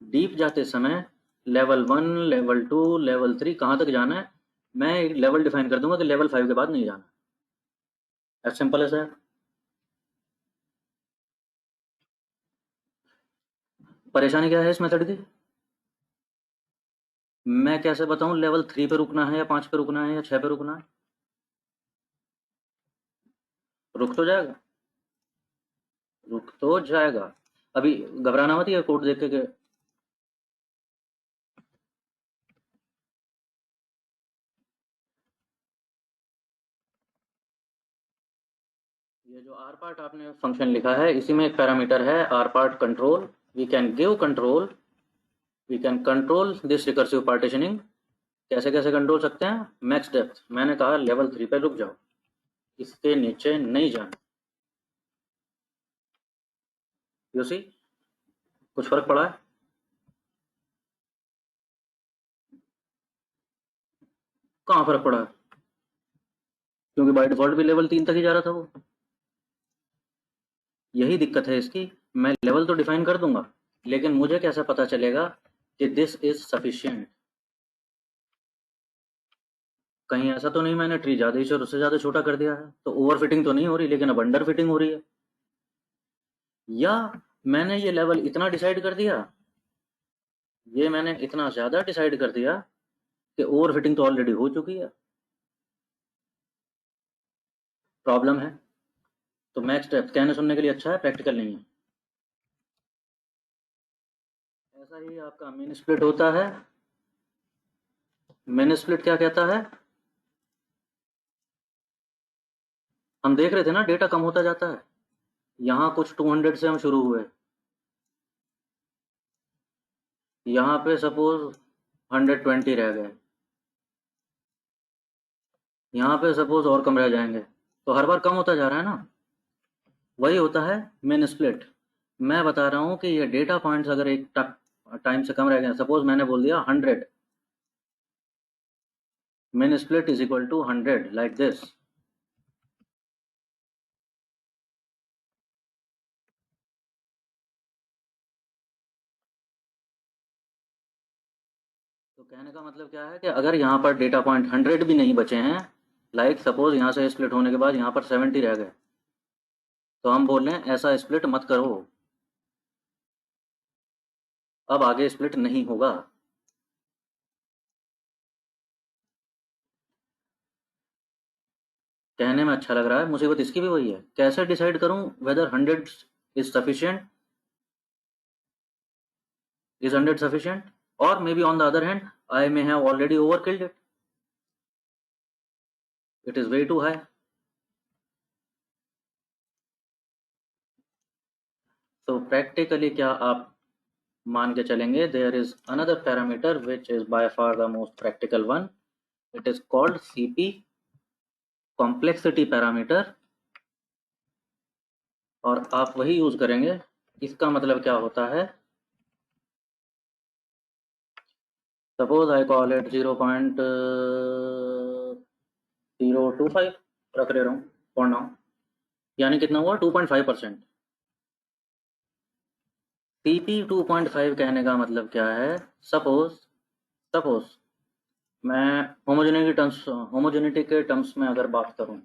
डीप जाते समय लेवल 1, लेवल 2, लेवल 3 कहाँ तक जाना है, मैं एक लेवल डिफाइन कर दूंगा कि लेवल 5 के बाद नहीं जाना। As simple as that. परेशानी क्या है इस मेथड की? मैं कैसे बताऊं लेवल 3 पे रुकना है या 5 पे रुकना है या 6 पे रुकना है? रुक तो जाएगा, रुक तो जाएगा। अभी घबराना मत ये कोड देख के। ये जो आर पार्ट आपने फंक्शन लिखा है, इसी में एक पैरामीटर है R part control. We can give control, we can control this recursive partitioning. कैसे कैसे कंट्रोल सकते हैं? मैक्स डेप्थ, मैंने कहा लेवल 3 पे रुक जाओ, इसके नीचे नहीं जाना। यू सी, कुछ फर्क पड़ा है? कहाँ फर्क पड़ा है? क्योंकि बाय डिफॉल्ट भी लेवल 3 तक ही जा रहा था वो। यही दिक्कत है इसकी। मैं लेवल तो डिफाइन कर दूंगा, लेकिन मुझे कैसे पता चलेगा कि दिस इज सफिशिएंट? कहीं ऐसा तो नहीं मैंने ट्री ज़्यादा ही उससे ज़्यादा छोटा कर दिया है? तो ओवर फिटिंग तो नहीं हो रही, लेकिन अब अंडर फिटिंग हो रही है। या मैंने ये लेवल इतना डिसाइड कर दिया, ये मैंने इतना ज़्यादा डिसाइड कर दिया कि ओवर फिटिंग तो ऑलरेडी हो चुकी है। प्रॉब्लम है। तो मैक्स डेप्थ कहने सुनने के लिए अच्छा है, प्रैक्टिकल नहीं है। ऐसा ही आपका मिन स्प्लिट होता है। मिन स्प्लिट क्या कहता है? हम देख रहे थे ना, डेटा कम होता जाता है। यहाँ कुछ 200 से हम शुरू हुए, यहाँ पे सपोज 120 रह गए, यहाँ पे सपोज और कम रह जाएंगे, तो हर बार कम होता जा रहा है ना। वही होता है मिन स्प्लिट। मैं बता रहा हूँ कि ये डेटा पॉइंट्स अगर एक टाइम से कम रह गए, सपोज मैंने बोल दिया 100, min split is equal to 100 like this। तो कहने का मतलब क्या है कि अगर यहाँ पर डेटा पॉइंट 100 भी नहीं बचे हैं, लाइक सपोज यहाँ से स्प्लिट होने के बाद यहाँ पर 70 रह गए, तो हम बोल रहे हैं ऐसा स्प्लिट मत करो, अब आगे स्प्लिट नहीं होगा। कहने में अच्छा लग रहा है, मुसीबत इसकी भी वही है, कैसे डिसाइड करूं whether 100 is sufficient, is 100 sufficient, or maybe on the other hand I may have already overkilled it, it is way too high। तो प्रैक्टिकली क्या आप मान के चलेंगे, there is another parameter which is by far the most practical one, it is called CP, complexity parameter, और आप वही यूज करेंगे। इसका मतलब क्या होता है? सपोज आई कॉल इट 0.025 रख ले रहा हूँ फॉर नाउ, यानी कितना हुआ 2.5%। CP 2.5 कहने का मतलब क्या है? सपोज मैं होमोजेनिटी के टर्म्स में अगर बात करूं,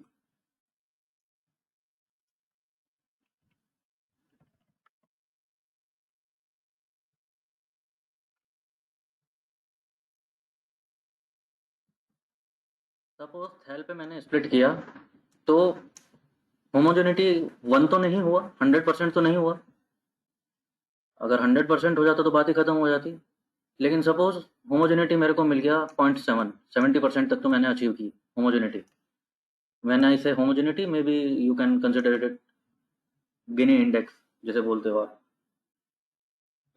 सपोज थैल पे मैंने स्प्लिट किया, तो होमोजेनिटी 1 तो नहीं हुआ, 100% तो नहीं हुआ। अगर 100% हो जाता तो बात ही खत्म हो जाती, लेकिन सपोज होमोजेनिटी मेरे को मिल गया 0.7, 70% तक तो मैंने अचीव की होमोजेनिटी। व्हेन आई से homogeneity, may be you can consider it Gini index जैसे बोलते हो आप।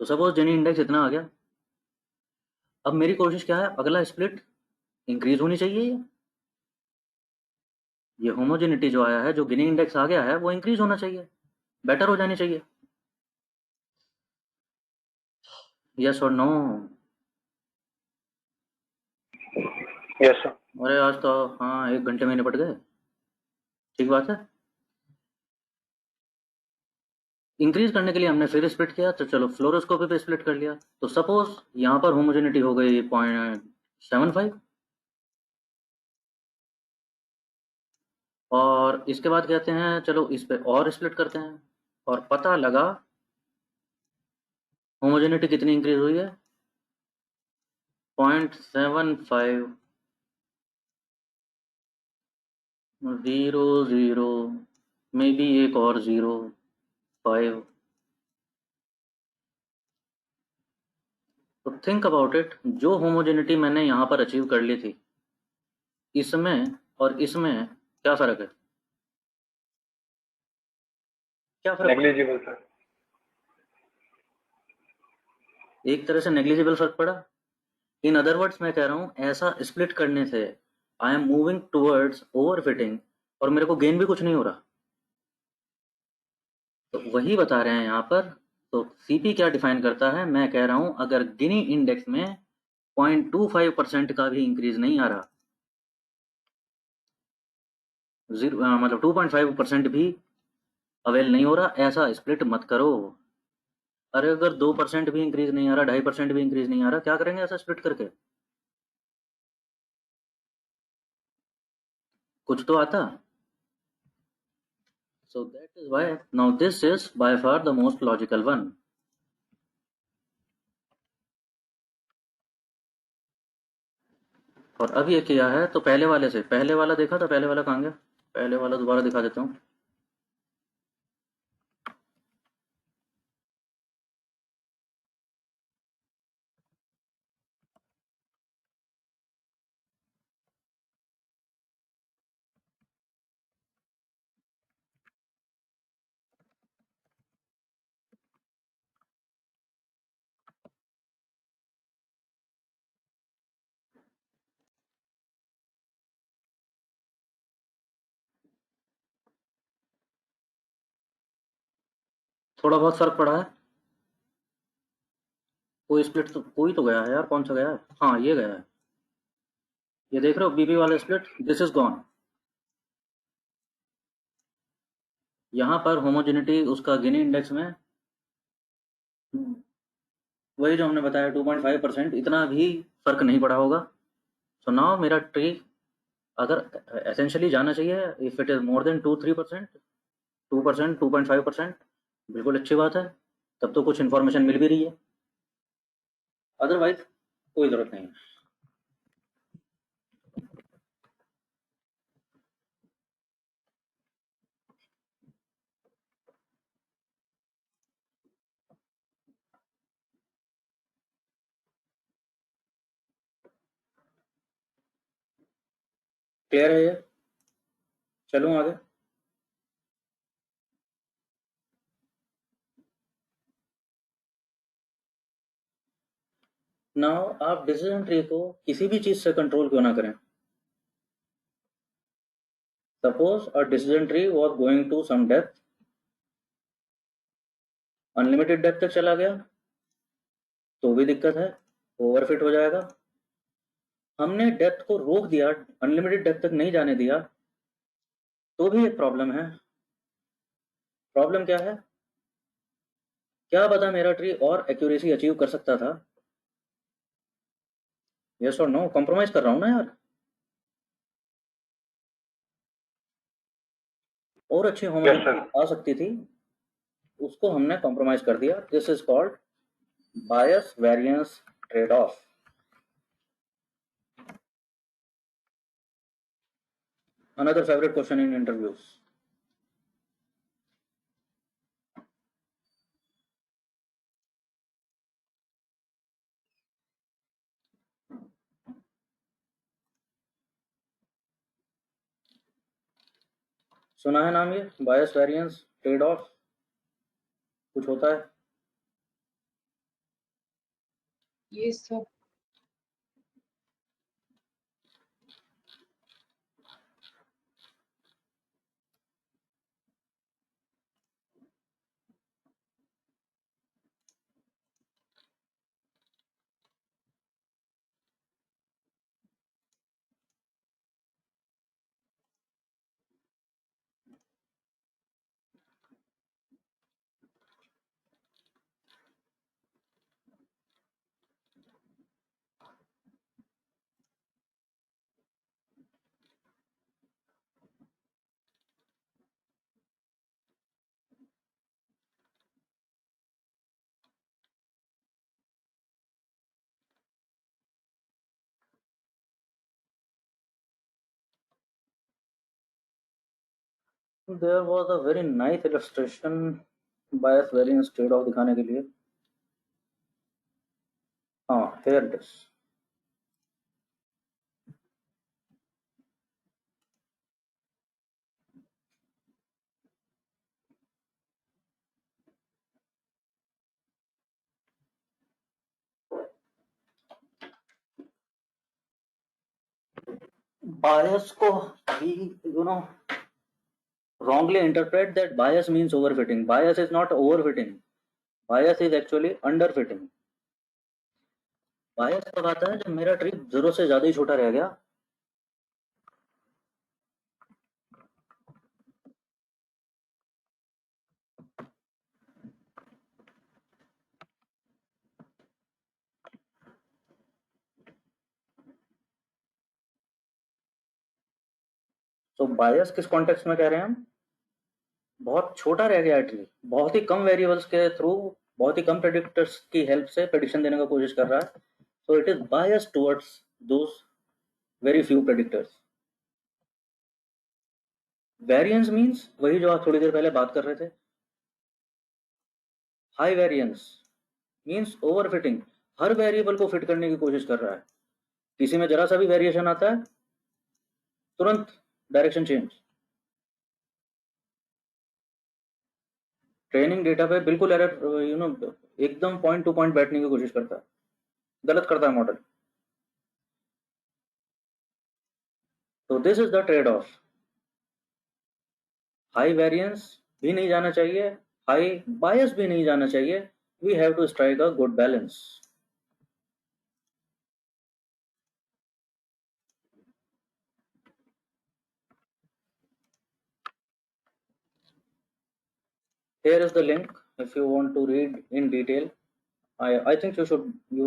तो सपोज गिनी इंडेक्स इतना आ गया। अब मेरी कोशिश क्या है, अगला स्प्लिट इंक्रीज होनी चाहिए। ये होमोजेनिटी जो आया है, जो गिनी इंडेक्स आ गया है, वो इंक्रीज होना चाहिए, बेटर हो जानी चाहिए। यस और नो? Yes sir. अरे आज तो हाँ 1 घंटे में निपट गए। ठीक बात है। इंक्रीज करने के लिए हमने फिर स्प्लिट किया, तो चलो फ्लोरोस्कोपी पे स्प्लिट कर लिया। तो सपोज यहाँ पर होमोजेनिटी हो गई 0.75, और इसके बाद कहते हैं चलो इस पे और स्प्लिट करते हैं, और पता लगा होमोजेनिटी कितनी इंक्रीज हुई है, 0.75, 0 0, मे बी एक और 0.5। तो थिंक अबाउट इट, जो होमोजेनिटी मैंने यहाँ पर अचीव कर ली थी, इसमें और इसमें क्या फर्क है? क्या फर्क? Negligible sir. एक तरह से नेग्लिजिबल फर्क पड़ा। इन अदर वर्ड्स मैं कह रहा हूँ, ऐसा स्प्लिट करने से I am moving towards overfitting, और मेरे को गेन भी कुछ नहीं हो रहा। तो वही बता रहे हैं यहाँ पर। तो सीपी क्या डिफाइन करता है, मैं कह रहा हूँ अगर गिनी इंडेक्स में 0.25% का भी इंक्रीज नहीं आ रहा, मतलब 2.5% भी अवेल नहीं हो रहा, ऐसा स्प्लिट मत करो। अरे अगर 2% भी इंक्रीज नहीं आ रहा, 2.5% भी इंक्रीज नहीं आ रहा, क्या करेंगे ऐसा स्प्लिट करके? कुछ तो आता। So that is why now this is by far the most logical one. और अब ये किया है, तो पहले वाले से, पहले वाला देखा था, पहले वाला कहाँ गया? पहले वाला दोबारा दिखा देता हूँ। थोड़ा बहुत फर्क पड़ा है। कोई स्प्लिट तो, कोई तो गया है यार, कौन सा गया है? हाँ ये गया है, ये देख रहे हो बीबी वाला स्प्लिट, दिस इज गॉन। यहाँ पर होमोजेनिटी उसका गिनी इंडेक्स में वही जो हमने बताया 2.5%, इतना भी फर्क नहीं पड़ा होगा। सो नाउ मेरा ट्री अगर एसेंशियली जाना चाहिए, if it is more than 2-3%, 2%, 2.5%, बिल्कुल अच्छी बात है, तब तो कुछ इन्फॉर्मेशन मिल भी रही है। अदरवाइज कोई ज़रूरत नहीं है। क्लियर है ये? चलूँ आगे? नाउ आप डिसीजन ट्री को किसी भी चीज़ से कंट्रोल क्यों ना करें। Suppose a decision tree was going to some depth, unlimited depth तक चला गया तो भी दिक्कत है, ओवरफिट हो जाएगा। हमने डेप्थ को रोक दिया, अनलिमिटेड डेप्थ तक नहीं जाने दिया, तो भी एक प्रॉब्लम है। प्रॉब्लम क्या है? क्या पता मेरा ट्री और एक्यूरेसी अचीव कर सकता था। यस और नो? कॉम्प्रोमाइज कर रहा हूँ ना यार, और अच्छी यस होमोजेनिटी सर। आ सकती थी, उसको हमने कॉम्प्रोमाइज कर दिया। This is called bias variance trade of. Another favorite question in interviews. सुना है नाम ये, बायस वेरिएंस ट्रेड ऑफ, कुछ होता है? ये सब there was a very nice illustration bias variance trade off दिखाने के लिए। हाँ, हियर इट इज। Bias को we wrongly interpret that bias means overfitting. Bias is not overfitting. Bias is actually underfitting. Bias कब आता है? जब मेरा ट्री जरूरत से ज्यादा ही छोटा रह गया। तो बायस किस कॉन्टेक्स्ट में कह रहे हैं हम? बहुत छोटा रह गया ट्री, बहुत ही कम वेरिएबल्स के थ्रू, बहुत ही कम प्रेडिक्टर्स की हेल्प से प्रेडिक्शन देने का कोशिश कर रहा है। So it is bias towards those very few predictors. Variance means वही जो आप थोड़ी देर पहले बात कर रहे थे। हाई वेरिएंस मींस ओवरफिटिंग, हर वेरिएबल को फिट करने की कोशिश कर रहा है। किसी में जरा सा भी वेरिएशन आता है, तुरंत डायरेक्शन चेंज। ट्रेनिंग डेटा पे बिल्कुल एरर, एकदम पॉइंट टू पॉइंट बैठने की कोशिश करता है, गलत करता है मॉडल। तो this is the trade off. High variance भी नहीं जाना चाहिए, हाई बायस भी नहीं जाना चाहिए। We have to strike a good balance. Here is the link if you want to read in detail. I think you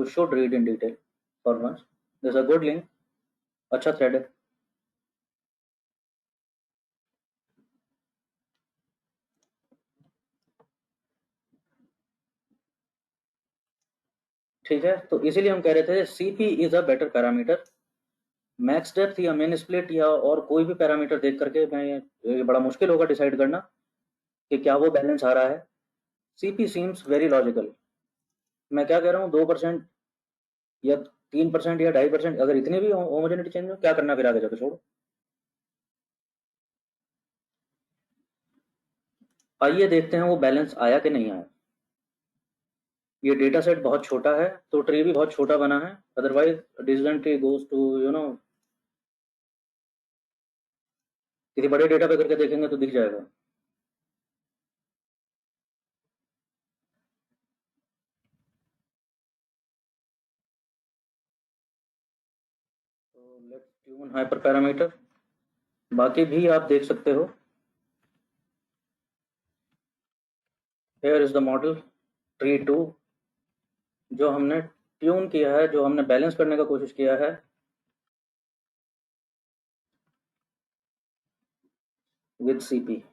should read in detail for once. There's a good link, अच्छा थ्रेड है। ठीक है, तो इसीलिए हम कह रहे थे CP is a better parameter. Max depth या मेन स्प्लिट या और कोई भी पैरामीटर देख करके मैं ये बड़ा मुश्किल होगा डिसाइड करना कि क्या वो बैलेंस आ रहा है। CP seems very logical. मैं क्या कह रहा हूँ, 2% या 3% या 2.5%, अगर इतनी भी होमोजेनिटी चेंज हो, क्या करना फिर आगे जाकर, छोड़ो। आइए देखते हैं वो बैलेंस आया कि नहीं आया। ये डेटा सेट बहुत छोटा है तो ट्री भी बहुत छोटा बना है, otherwise decision tree goes to किसी बड़े डेटा पे करके देखेंगे तो दिख जाएगा। तो लेट्स ट्यून हाइपर पैरामीटर, बाकी भी आप देख सकते हो। Here is the model tree 2 जो हमने ट्यून किया है, जो हमने बैलेंस करने का कोशिश किया है विद सीपी।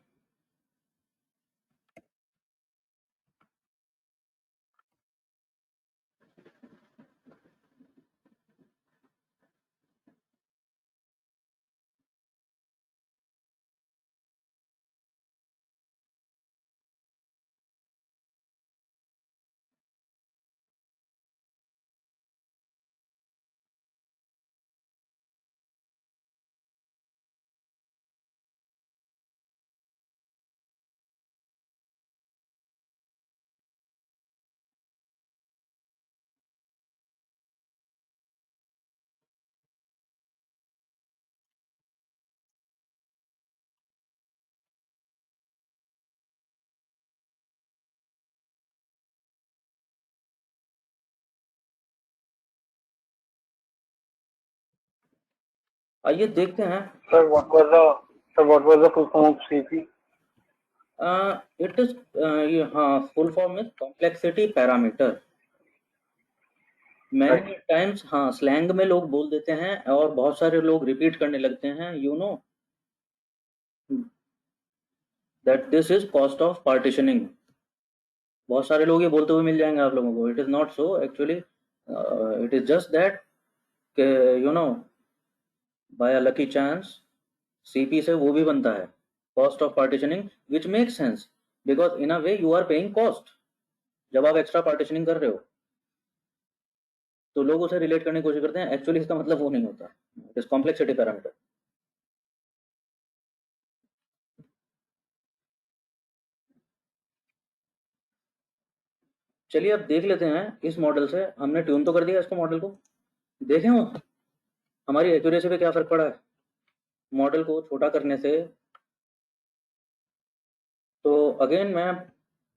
आइए देखते हैं। Sir what was the full form of CP? It is ये हाँ, full form is complexity parameter. Many times हाँ स्लैंग में लोग बोल देते हैं और बहुत सारे लोग रिपीट करने लगते हैं, you know that this is cost of partitioning. बहुत सारे लोग ये बोलते हुए मिल जाएंगे आप लोगों को। It is not so actually, it is just that you know by a lucky chance CP से वो भी बनता है, cost of partitioning, which make sense because in a way you are paying cost. जब आप एक्स्ट्रा पार्टीशनिंग कर रहे हो तो लोग उसे रिलेट करने की कोशिश करते हैं, एक्चुअली इसका मतलब वो नहीं होता। It is complexity parameter. चलिए अब देख लेते हैं इस मॉडल से। हमने ट्यून तो कर दिया इसको, मॉडल को देखें वो हमारी एक्यूरेसी पे क्या फर्क पड़ा है मॉडल को छोटा करने से। तो अगेन मैं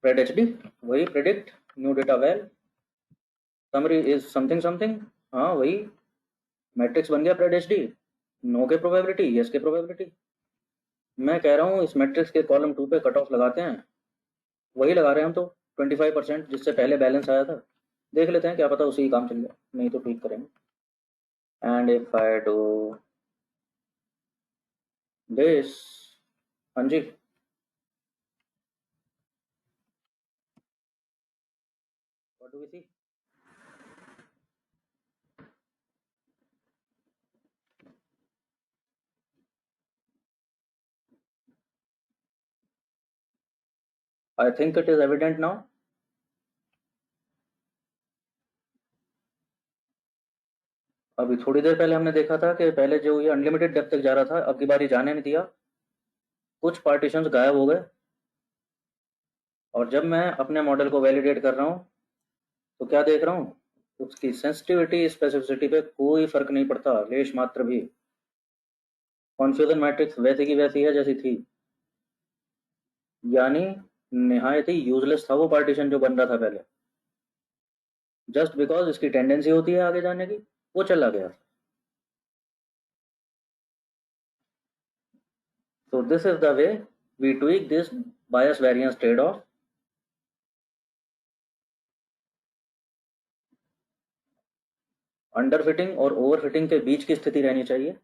प्रेड एच डी, वही predict new data well summary is something something, हाँ वही मैट्रिक्स बन गया प्रेड एच डी। नो के प्रोबेबिलिटी, यस के प्रोबेबिलिटी। मैं कह रहा हूँ इस मैट्रिक्स के कॉलम 2 पे कट ऑफ लगाते हैं, वही लगा रहे हैं हम तो 25%, जिससे पहले बैलेंस आया था। देख लेते हैं, क्या पता उसी काम चल जाए, नहीं तो ठीक करेंगे। And if I do this, हाँ जी, what do we see? I think it is evident now. अभी थोड़ी देर पहले हमने देखा था कि पहले जो ये अनलिमिटेड डेप्थ तक जा रहा था, अब की बारी जाने नहीं दिया, कुछ पार्टीशंस गायब हो गए। और जब मैं अपने मॉडल को वैलिडेट कर रहा हूँ तो क्या देख रहा हूँ, उसकी सेंसिटिविटी स्पेसिफिसिटी पे कोई फर्क नहीं पड़ता, लेश मात्र भी। कॉन्फ्यूजन मैट्रिक्स वैसी की वैसी है जैसी थी, यानी निहायत ही यूजलेस था वो पार्टीशन जो बन रहा था पहले। जस्ट बिकॉज इसकी टेंडेंसी होती है आगे जाने की, वो चला गया। So this is the way we tweak this bias variance trade-off. Under fitting और ओवर फिटिंग के बीच की स्थिति रहनी चाहिए,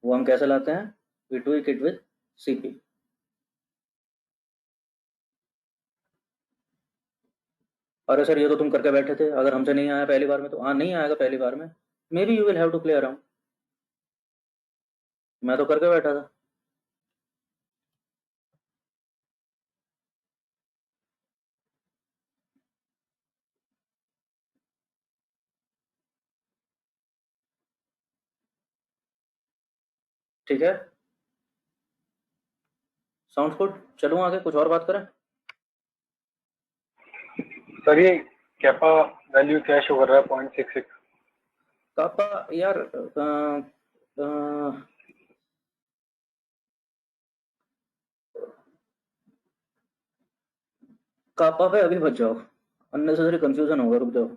वो हम कैसे लाते हैं? We tweak it with CP. अरे सर ये तो तुम करके बैठे थे, अगर हमसे नहीं आया पहली बार में तो हाँ नहीं आएगा पहली बार में, maybe you will have to play around. मैं तो करके बैठा था। ठीक है, साउंड गुड। चलूँ आगे, कुछ और बात करें? सर ये कैपा वैल्यू क्या शो कर रहा है? 0.66। कापा यार कापा पे अभी बच जाओ, अननेसेसरी कंफ्यूजन होगा, रुक जाओ।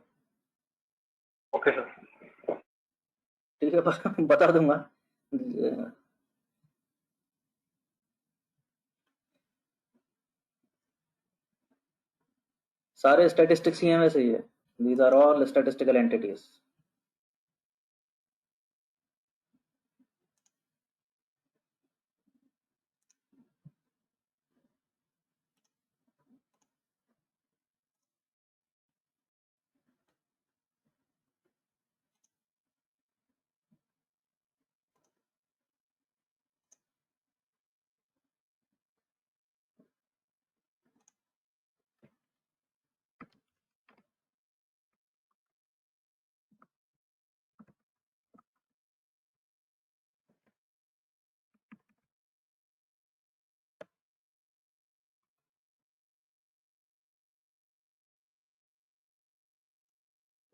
Okay sir. ठीक है बता दूंगा। सारे स्टैटिस्टिक्स ही हैं वैसे ही है, these are all statistical entities.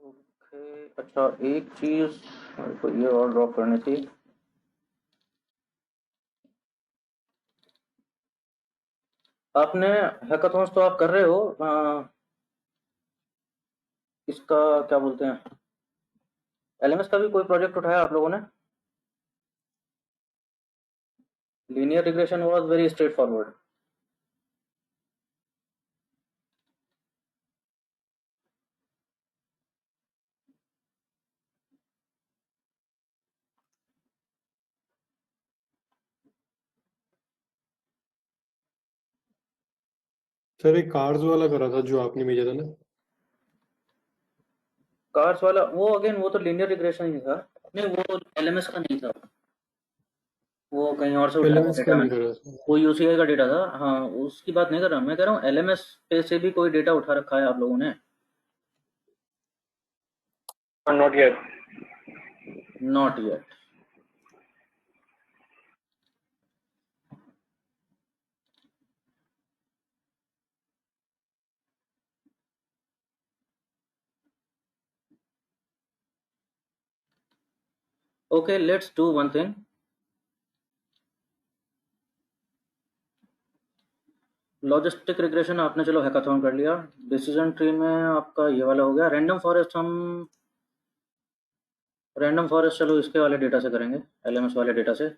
Okay अच्छा, एक चीज तो ये और ड्रॉप करनी थी। आपने हैकाथॉन्स तो आप कर रहे हो, इसका क्या बोलते हैं, एलएमएस का भी कोई प्रोजेक्ट उठाया आप लोगों ने? Linear regression was very straightforward. Sir एक कार्स वाला करा था जो आपने भेजा था ना। कार्स वाला वो अगेन वो तो लीनियर रिग्रेशन ही था, नहीं वो एलएमएस का नहीं था, वो कहीं और से उठाया एलएमएस का डेटा नहीं मैंने, करा था। वो यूसीआई का डेटा था। हाँ उसकी बात नहीं कर रहा मैं, कह रहा हूँ एलएमएस पे से भी कोई डेटा उठा रखा है आप लोगों ने? Not yet. Not yet. Okay let's do one thing. Logistic regression आपने चलो हैकाथॉन कर लिया, डिसीजन ट्री में आपका ये वाला हो गया। रैंडम फॉरेस्ट हम रैंडम फॉरेस्ट चलो इसके वाले डेटा से करेंगे, एलएमएस वाले डेटा से।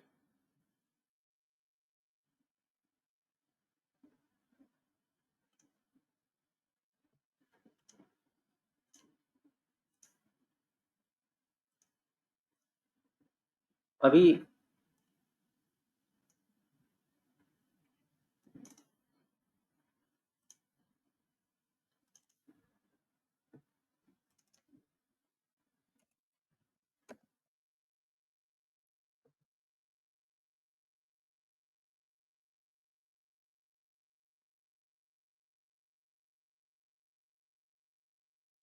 अभी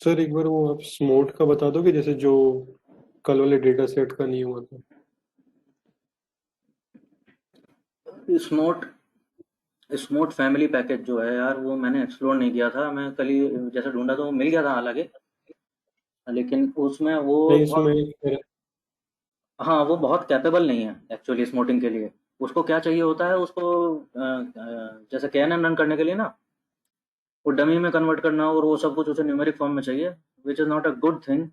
सर एक बार वो आप स्मोट का बता दोगे, जैसे जो कल वाले डेटा सेट का नहीं हुआ था। स्मोट स्मोट फैमिली पैकेज जो है यार, वो मैंने एक्सप्लोर नहीं किया था, मैं कल ही जैसे ढूंढा तो वो मिल गया था हालांकि, लेकिन उसमें वो नहीं बहुत, इसमें हाँ वो बहुत कैपेबल नहीं है एक्चुअली स्मोटिंग के लिए। उसको क्या चाहिए होता है, उसको जैसे कैनन रन करने के लिए ना, वो डमी में कन्वर्ट करना और वो सब कुछ उसे न्यूमेरिक फॉर्म में चाहिए, which is not a good thing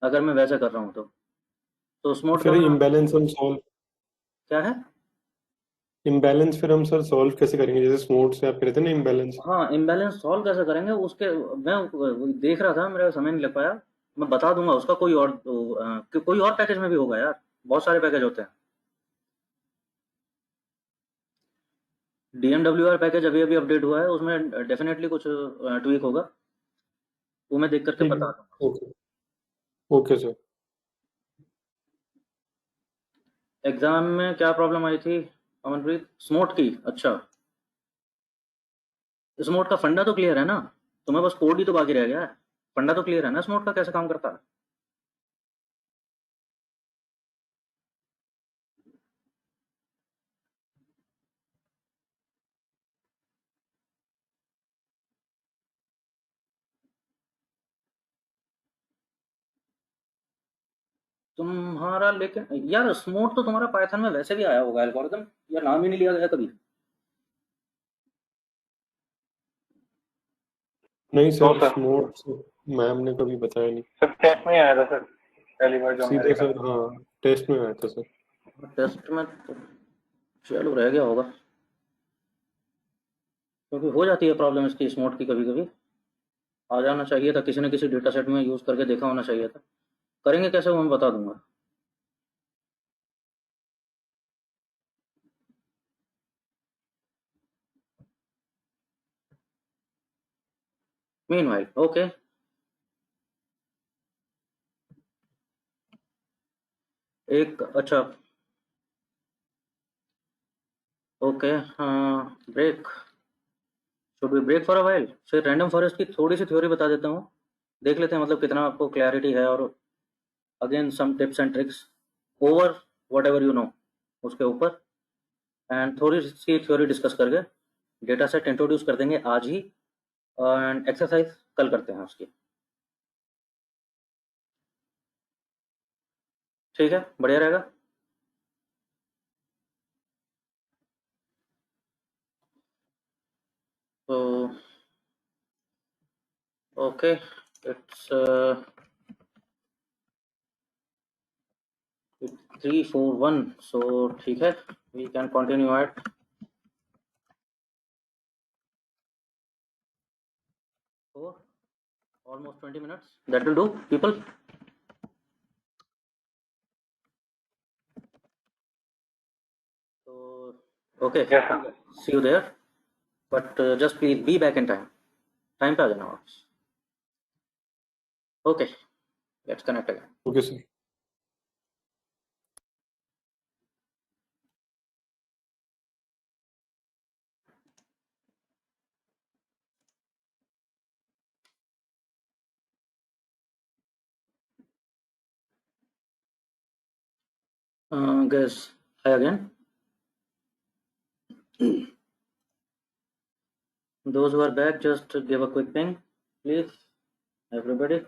अगर मैं वैसा कर रहा हूँ तो स्मोट का फिर मैं, इम्बैलेंस हम सॉल्व क्या है? इम्बैलेंस फिर हम सर सॉल्व कैसे करेंगे, जैसे स्मोट से आप कह रहे थे ना इम्बैलेंस। हाँ इम्बैलेंस सॉल्व कैसे करेंगे उसके, मैं देख रहा था, मेरा समय नहीं लग पाया। मैं बता दूंगा उसका, कोई और कोई और पैकेज में भी होगा यार, बहुत सारे पैकेज होते हैं। DMWR पैकेज अभी अभी अपडेट हुआ है, उसमें डेफिनेटली कुछ ट्वीक होगा, वो मैं देख करके ठीक बता है। दूंगा। ओके। Okay sir. एग्जाम में क्या प्रॉब्लम आई थी अमनप्रीत? स्मोट की? अच्छा, स्मोट का फंडा तो क्लियर है ना? तुम्हें बस कोड ही तो बाकी रह गया है, फंडा तो क्लियर है ना स्मोट का कैसे काम करता है? तुम्हारा लेकिन यार स्मोट तो तुम्हारा पाइथन में वैसे भी आया होगा एल्गोरिदम, या नाम ही नहीं लिया गया कभी? नहीं नो सर सर, स्मोट मैम ने कभी बताया नहीं। सिर्फ टेस्ट में ही आया था सर, पहली बार जो हमने सीधे देखा सर, था। हाँ टेस्ट में आया था सर। टेस्ट में तो चलो रह गया होगा, क्योंकि हो जाती है प्रॉब्लम इसकी स्मोट की कभी कभी। आ जाना चाहिए था, किसी न किसी डेटा सेट में यूज करके देखा होना चाहिए था। करेंगे कैसे वो मैं बता दूंगा। मीनवाइल ओके, एक अच्छा ओके, हाँ break, should be break for a while. फिर रैंडम फॉरेस्ट की थोड़ी सी थ्योरी बता देता हूँ, देख लेते हैं मतलब कितना आपको क्लैरिटी है, और again some tips and tricks over whatever you know उसके ऊपर, एंड थोड़ी सी थ्योरी डिस्कस करके डेटा सेट इंट्रोड्यूस कर देंगे आज ही, एंड एक्सरसाइज कल करते हैं उसकी। ठीक है, बढ़िया रहेगा। तो ओके, इट्स 341, सो ठीक है। We can continue at almost 20 minutes. That will do, people. So, okay. Yes, sir. See you there. But just be back in time. Time पे आ जाना वापस. Okay. Let's connect again. Okay, sir. Guys, hi again. Those who are back, just give a quick ping, please. Everybody.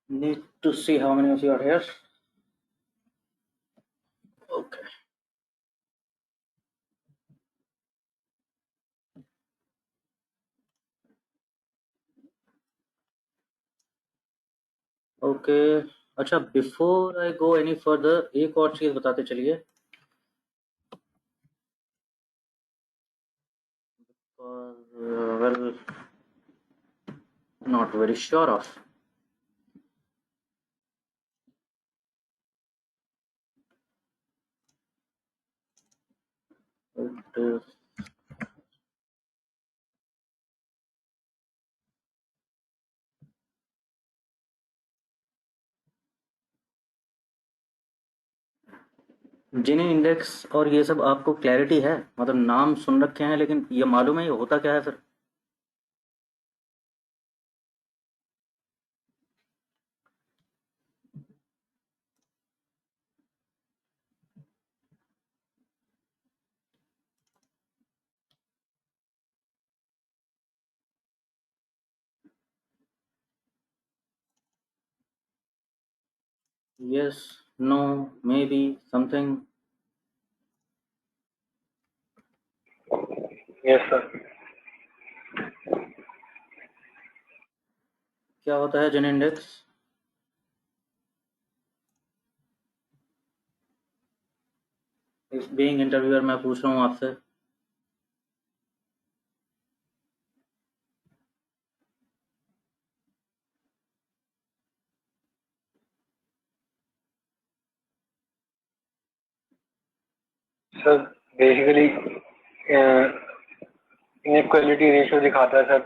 Need to see how many of you are here. Okay. Okay अच्छा, before I go any further एक और चीज बताते चलिए. Well, not very sure of. Gini index और ये सब आपको क्लैरिटी है, मतलब नाम सुन रखे हैं लेकिन ये मालूम है ये होता क्या है फिर? Yes, no, maybe, something. Yes, sir. क्या होता है जिनी इंडेक्स? इस बीइंग इंटरव्यूअर मैं पूछ रहा हूँ आपसे. सर बेसिकली इनइक्वालिटी रेशियो दिखाता है सर,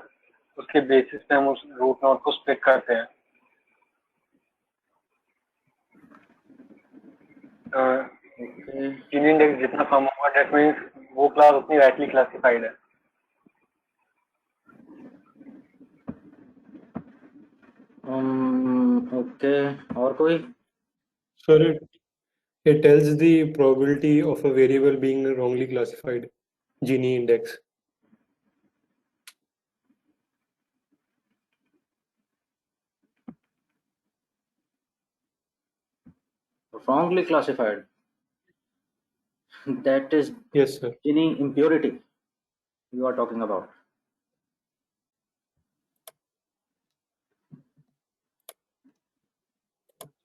उसके बेसिस पे हम उस रूट नोट को स्प्लिट करते हैं. ओके. जीनी इंडेक्स जितना कम होगा दैट मीन्स वो क्लास उतनी राइटली क्लासिफाइड है. ओके, और कोई? Sir, it tells the probability of a variable being wrongly classified. Gini index. Wrongly classified. That is Yes, sir. Gini impurity you are talking about.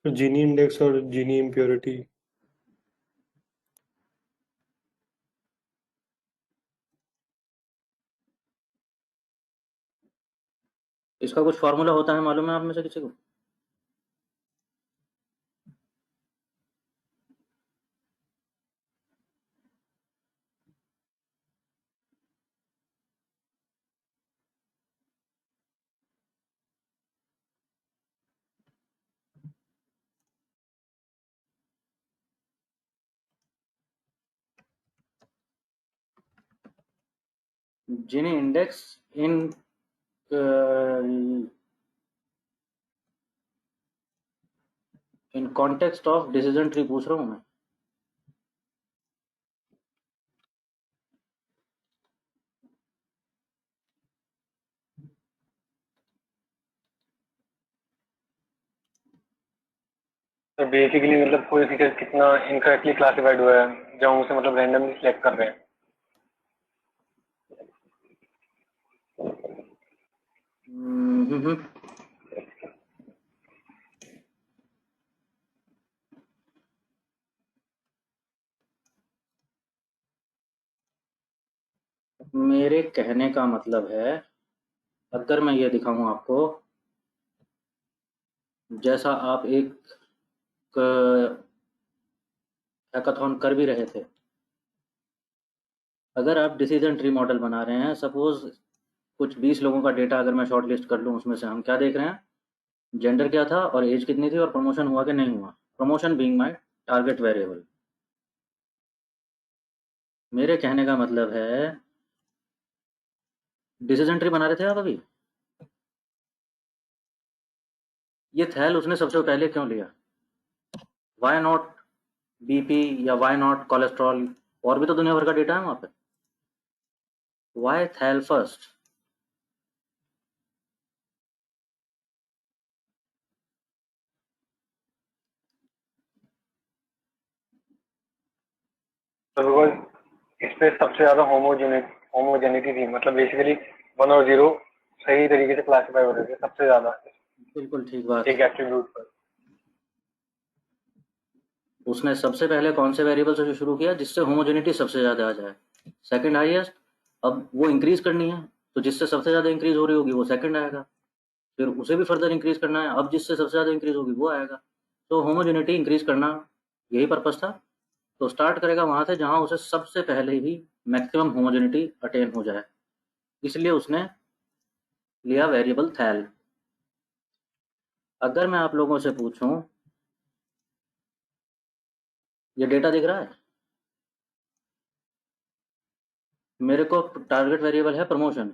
So Gini index or Gini impurity. इसका कुछ फॉर्मूला होता है, मालूम है आप में से किसी को? Gini index in context of decision tree पूछ रहा हूँ मैं. तो बेसिकली मतलब कोई फीचर कितना इनकरेक्टली क्लासिफाइड हुआ है जब हम उसे मतलब रैंडमली सिलेक्ट कर रहे हैं. मेरे कहने का मतलब है, अगर मैं ये दिखाऊं आपको, जैसा आप एक हैकाथॉन कर भी रहे थे, अगर आप डिसीजन ट्री मॉडल बना रहे हैं, सपोज कुछ 20 लोगों का डेटा अगर मैं शॉर्ट लिस्ट कर लूँ, उसमें से हम क्या देख रहे हैं, जेंडर क्या था और एज कितनी थी और प्रमोशन हुआ कि नहीं हुआ, promotion being my target variable. मेरे कहने का मतलब है, डिसीजन ट्री बना रहे थे आप अभी, ये थैल उसने सबसे पहले क्यों लिया, वाई नॉट बीपी या वाई नॉट कोलेस्ट्रॉल, और भी तो दुनिया भर का डेटा है वहाँ पे, वाई थैल फर्स्ट। तो बिकॉज इस पे सबसे ज्यादा होमोजेनिटी थी, मतलब बेसिकली 1 और 0 सही तरीके से क्लासिफाई हो रहे थे सबसे ज्यादा बिल्कुल ठीक बात। एक एट्रीब्यूट पर। उसने सबसे पहले कौन से वेरिएबल से शुरू किया, जिससे होमोजेनिटी सबसे ज़्यादा आ जाए, सेकंड हाईएस्ट। अब वो इंक्रीज करनी है, तो जिससे सबसे ज़्यादा इंक्रीज हो रही होगी वो सेकंड आएगा, फिर उसे भी फर्दर इंक्रीज करना है, अब जिससे सबसे ज़्यादा इंक्रीज होगी वो आएगा। तो होमोजेनिटी इंक्रीज करना यही पर्पस था। तो स्टार्ट करेगा वहाँ से जहाँ उसे सबसे पहले ही मैक्सिमम होमोजेनिटी अटेन हो जाए, इसलिए उसने लिया वेरिएबल थैल। अगर मैं आप लोगों से पूछूं, ये डेटा दिख रहा है, मेरे को टारगेट वेरिएबल है प्रमोशन,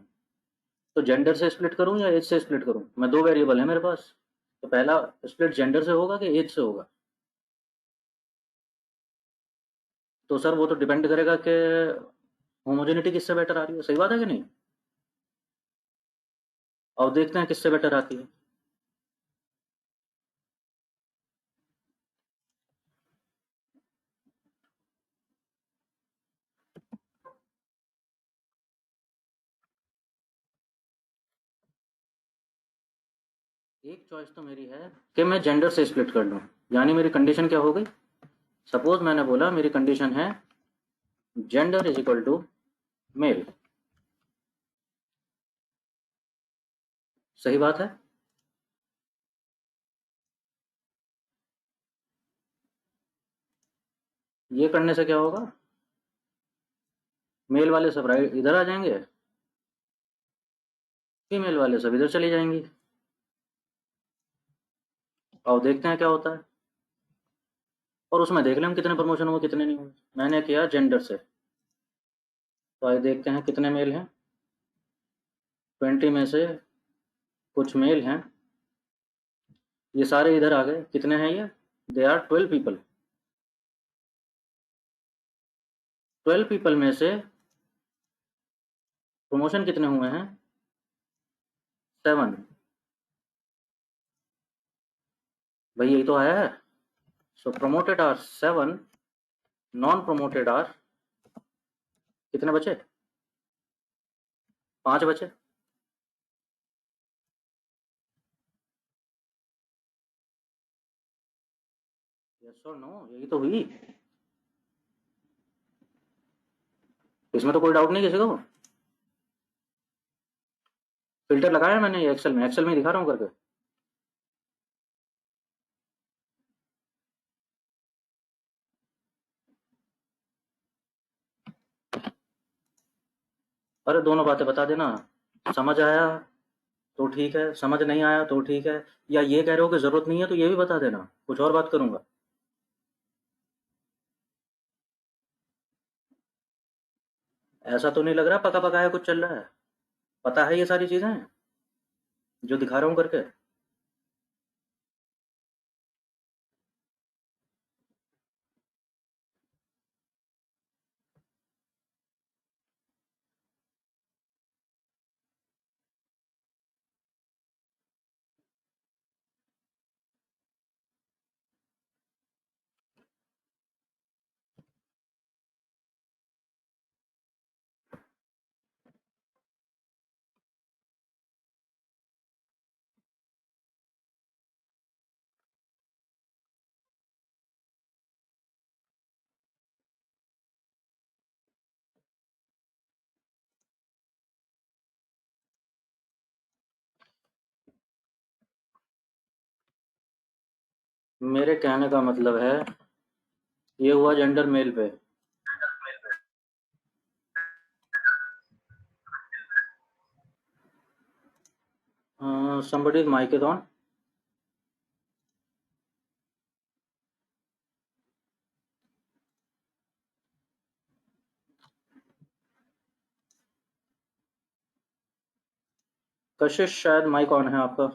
तो जेंडर से स्प्लिट करूं या एज से स्प्लिट करूं, मैं दो वेरिएबल है मेरे पास, तो पहला स्प्लिट जेंडर से होगा कि एज से होगा, तो सर वो तो डिपेंड करेगा कि होमोजेनिटी किससे बेटर आ रही है, सही बात है कि नहीं। और देखते हैं किससे बेटर आती है। एक चॉइस तो मेरी है कि मैं जेंडर से स्प्लिट कर लूं, यानी मेरी कंडीशन क्या हो गई, सपोज मैंने बोला मेरी कंडीशन है gender is equal to male, सही बात है। ये करने से क्या होगा, मेल वाले सब राइट इधर आ जाएंगे, फीमेल वाले सब इधर चली जाएंगी, और देखते हैं क्या होता है, और उसमें देख लें हम कितने प्रमोशन हुए कितने नहीं हुए। मैंने किया जेंडर से, तो आइए देखते हैं कितने मेल हैं, 20 में से कुछ मेल हैं, ये सारे इधर आ गए, कितने हैं ये, दे आर 12 पीपल, 12 पीपल में से प्रमोशन कितने हुए हैं, 7, भाई यही तो आया है। So promoted are 7, non promoted are कितने बचे, 5 बचे। यस और नो, यही तो हुई, इसमें तो कोई डाउट नहीं किसी को। फिल्टर लगाया मैंने ये एक्सेल में दिखा रहा हूँ करके। अरे दोनों बातें बता देना, समझ आया तो ठीक है, समझ नहीं आया तो ठीक है, या ये कह रहे हो कि जरूरत नहीं है तो ये भी बता देना, कुछ और बात करूंगा। ऐसा तो नहीं लग रहा पका पकाया कुछ चल रहा है, पता है ये सारी चीजें जो दिखा रहा हूँ करके। मेरे कहने का मतलब है ये हुआ जेंडर मेल पे। somebody's mic is on. कशिश शायद माइक ऑन है आपका।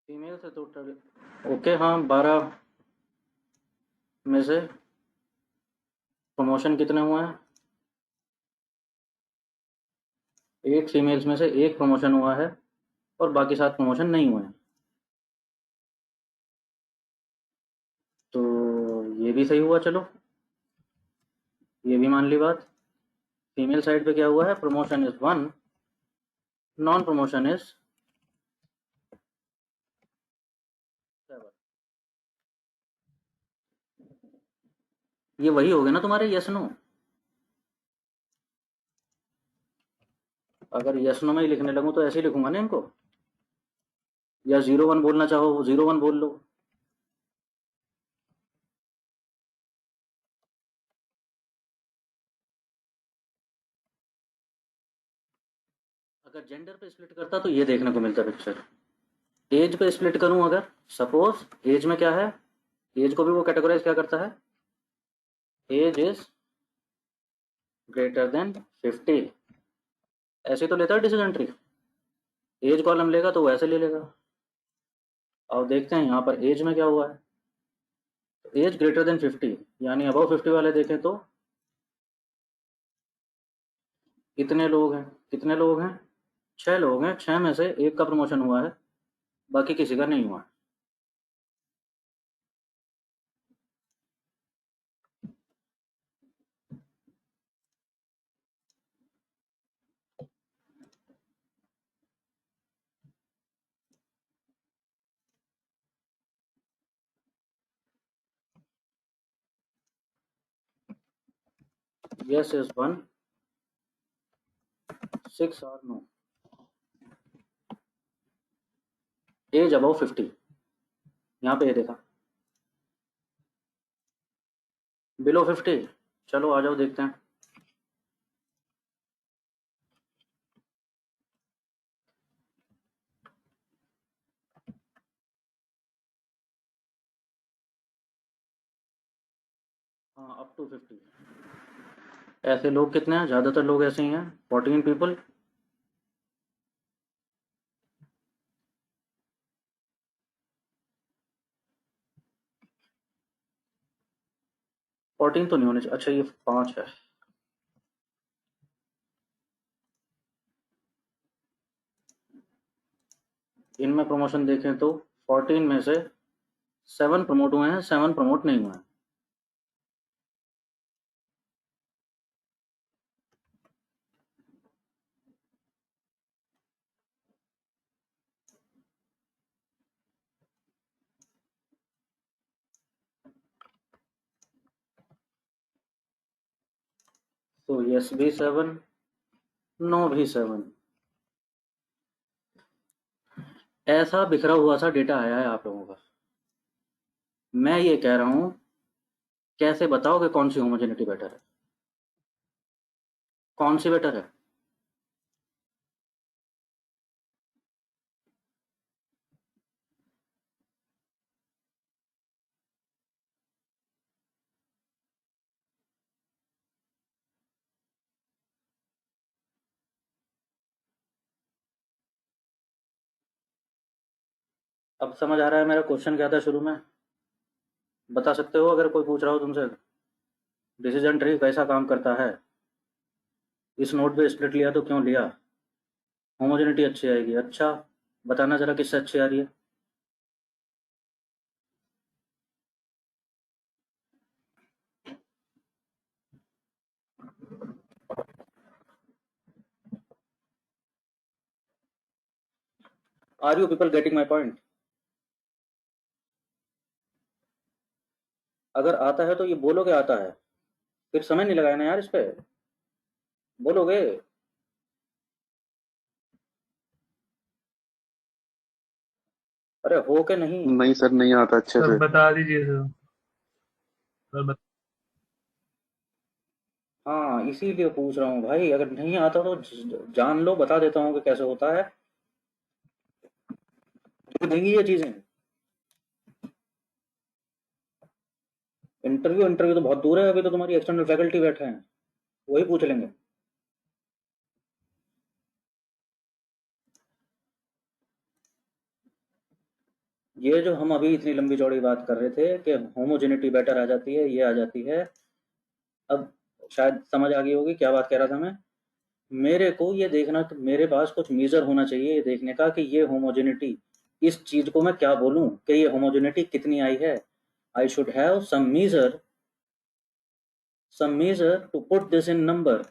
फीमेल से तो ओके। हाँ, 12 में से प्रमोशन कितने हुए हैं? 8 फीमेल्स में से 1 प्रमोशन हुआ है और बाकी 7 प्रमोशन नहीं हुए हैं। तो ये भी सही हुआ। चलो, ये भी मान ली बात। फीमेल साइड पे क्या हुआ है? Promotion is 1, non promotion is 7। ये वही हो गया ना तुम्हारे यस नो। अगर यस नो में ही लिखने लगूं तो ऐसे ही लिखूंगा ना इनको, या 01 बोलना चाहो 01 बोल लो। अगर जेंडर पे स्प्लिट करता तो ये देखने को मिलता पिक्चर। एज पे स्प्लिट करूं अगर, सपोज एज में क्या है, एज को भी वो कैटेगराइज क्या करता है? Age is greater than 50। ऐसे तो लेता है डिसीजन ट्री। एज कॉलम लेगा तो वो ऐसे ले लेगा। अब देखते हैं यहाँ पर एज में क्या हुआ है। एज ग्रेटर देन 50 यानी अबव 50 वाले देखें तो कितने लोग हैं? कितने लोग हैं? 6 लोग हैं। 6 में से 1 का प्रमोशन हुआ है, बाकी किसी का नहीं हुआ। यस इज 1, 6 और नो। एज अबव 50, यहाँ पे ये देखा बिलो 50। चलो आ जाओ देखते हैं। हाँ, अप टू 50। ऐसे लोग कितने हैं? ज़्यादातर लोग ऐसे ही हैं, 14 पीपल। फोर्टीन तो नहीं होने चाहिए। अच्छा, ये 5 है। इनमें प्रमोशन देखें तो 14 में से 7 प्रमोट हुए हैं, 7 प्रमोट नहीं हुए हैं। तो यस भी 7, नो भी 7। ऐसा बिखरा हुआ सा डेटा आया है आप लोगों का। मैं ये कह रहा हूँ, कैसे बताओ कि कौन सी होमोजेनिटी बेटर है? कौन सी बेटर है? अब समझ आ रहा है मेरा क्वेश्चन क्या था शुरू में? बता सकते हो अगर कोई पूछ रहा हो तुमसे, डिसीजन ट्री कैसा काम करता है, इस नोट पे स्प्लिट लिया तो क्यों लिया, होमोजेनिटी अच्छी आएगी। अच्छा, बताना जरा किससे अच्छी आ रही है? Are you people getting my point? अगर आता है तो ये बोलोगे आता है, फिर समय नहीं लगाया ना यार इस पे, बोलोगे। अरे हो के नहीं। नहीं सर, नहीं आता अच्छे सर से। बता दीजिए सर। सर हाँ इसीलिए पूछ रहा हूँ भाई, अगर नहीं आता तो जान लो, बता देता हूँ कि कैसे होता है, तो देंगी ये चीजें। इंटरव्यू इंटरव्यू तो बहुत दूर है, अभी तो तुम्हारी एक्सटर्नल फैकल्टी बैठे हैं, वही पूछ लेंगे। ये जो हम अभी इतनी लंबी चौड़ी बात कर रहे थे कि होमोजेनिटी बेटर आ जाती है, ये आ जाती है, अब शायद समझ आ गई होगी क्या बात कह रहा था मैं। मेरे को ये देखना, कि मेरे पास कुछ मीजर होना चाहिए ये देखने का कि ये होमोजेनिटी, इस चीज को मैं क्या बोलूं कि ये होमोजेनिटी कितनी आई है। I should have some measure to put this in number,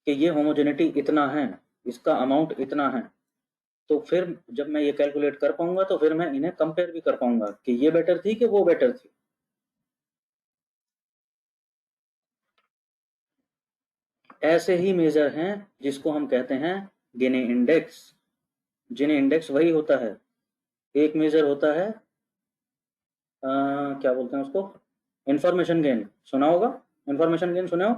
कि ये होमोजेनिटी इतना है, इसका अमाउंट इतना है, तो फिर जब मैं ये कैलकुलेट कर पाऊंगा तो फिर मैं इन्हें कंपेयर भी कर पाऊंगा कि ये बेटर थी कि वो बेटर थी। ऐसे ही मेजर हैं जिसको हम कहते हैं गिनी इंडेक्स। गिनी इंडेक्स वही होता है। एक मेजर होता है क्या बोलते हैं उसको, इंफॉर्मेशन गेन, सुना होगा, इंफॉर्मेशन गेन सुने हो?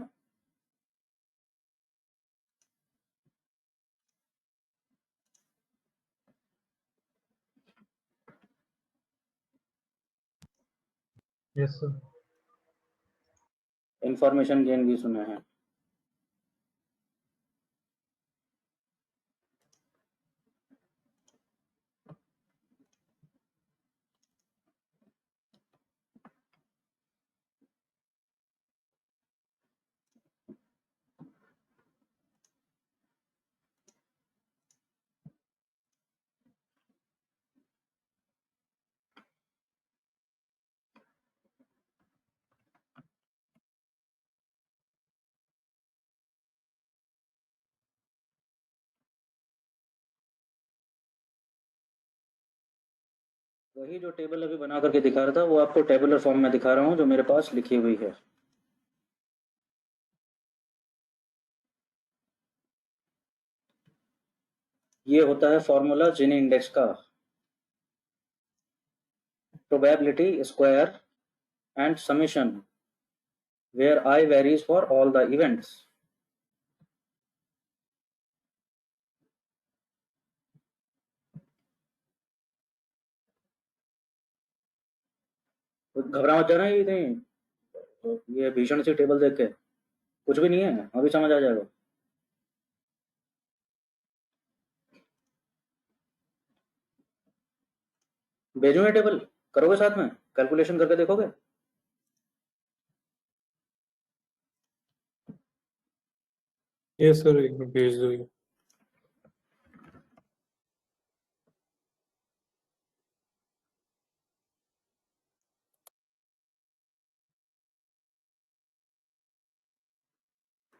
Yes sir. इंफॉर्मेशन गेन भी सुने हैं। वही जो टेबल अभी बना करके दिखा रहा था वो आपको टेबुलर फॉर्म में दिखा रहा हूँ जो मेरे पास लिखी हुई है। ये होता है फॉर्मूला जिनी इंडेक्स का, probability square and summation where I varies for all the events। घबरा मत जाना, ये नहीं, ये भीषण सी टेबल देख के कुछ भी नहीं है, अभी समझ आ जाएगा। भेजूं ये टेबल, करोगे साथ में कैलकुलेशन करके देखोगे? यस सर, एक बार भेज दो ये।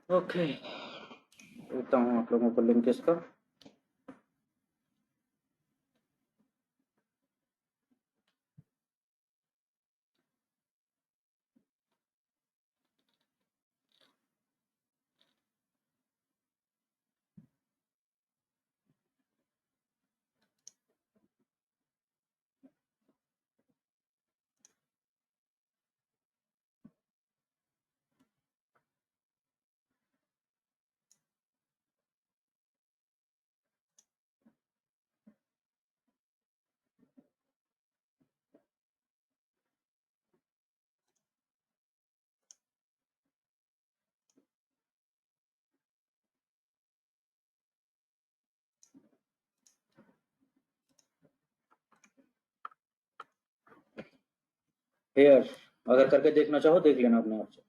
ओके, देता हूँ आप लोगों को लिंक इसका। हेयर, अगर करके देखना चाहो देख लेना अपने आप से।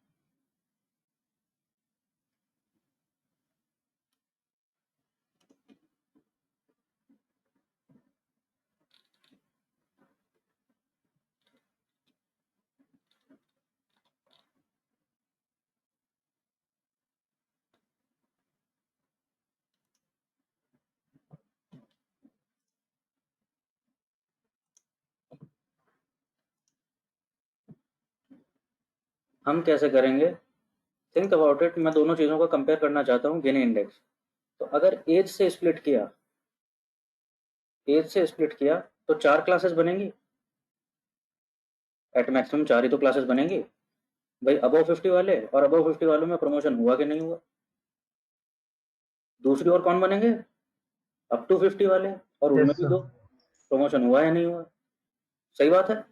हम कैसे करेंगे, थिंक अबाउट इट। मैं दोनों चीज़ों का कंपेयर करना चाहता हूँ, गिनी इंडेक्स। तो अगर एज से स्प्लिट किया, तो 4 क्लासेस बनेंगी, एट मैक्सिमम 4 ही तो क्लासेस बनेंगी भाई। अबव 50 वाले और अबव 50 वालों में प्रमोशन हुआ कि नहीं हुआ। दूसरी ओर कौन बनेंगे, अप टू 50 वाले, और उनमें भी तो प्रमोशन हुआ या नहीं हुआ। सही बात है।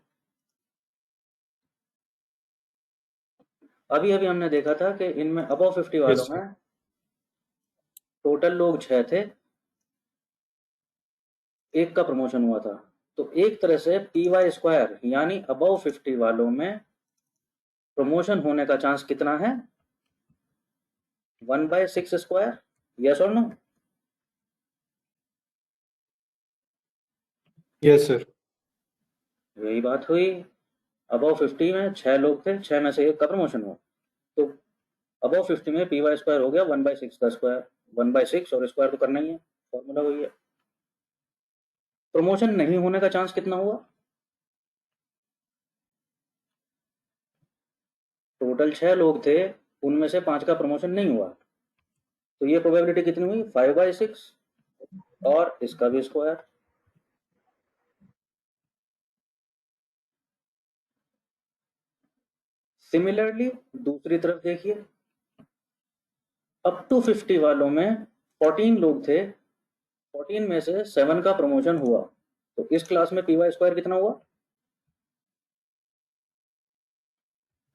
अभी अभी हमने देखा था कि इनमें अबव 50 वालों Yes, में टोटल लोग 6 थे, एक का प्रमोशन हुआ था। तो एक तरह से PY² यानी अबव 50 वालों में प्रमोशन होने का चांस कितना है, 1/6²। यस और नो। yes sir. यही बात हुई। अबव 50 में 6 लोग थे, 6 में से एक का प्रमोशन हुआ, तो अबव 50 में PY² हो गया 1/6 का स्क्वायर। 1/6 और स्क्वायर तो करना ही है, फॉर्मूला वही है। प्रमोशन नहीं होने का चांस कितना हुआ, टोटल 6 लोग थे, उनमें से 5 का प्रमोशन नहीं हुआ, तो ये प्रोबेबिलिटी कितनी हुई, 5/6 और इसका भी स्क्वायर। सिमिलरली दूसरी तरफ देखिए, अप टू 50 वालों में 14 लोग थे, 14 में से 7 का प्रमोशन हुआ, तो इस क्लास में PY² कितना हुआ,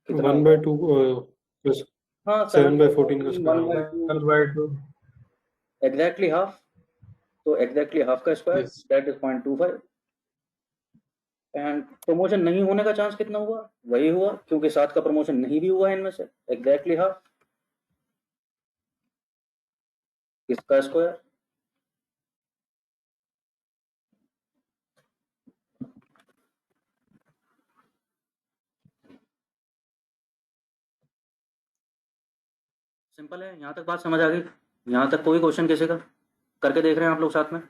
कितना 1/2 plus हाँ 7/14 का स्क्वायर होगा। 12/2 एग्जैक्टली हाफ, तो एग्जैक्टली हाफ का square Yes. That is 0.25। And promotion नहीं होने का चांस कितना हुआ, वही हुआ, क्योंकि 7 का प्रमोशन नहीं भी हुआ इनमें से, एग्जैक्टली हाफ, इसका स्क्वायर। सिंपल है, यहाँ तक बात समझ आ गई। यहाँ तक कोई क्वेश्चन किसी का, करके देख रहे हैं आप लोग साथ में।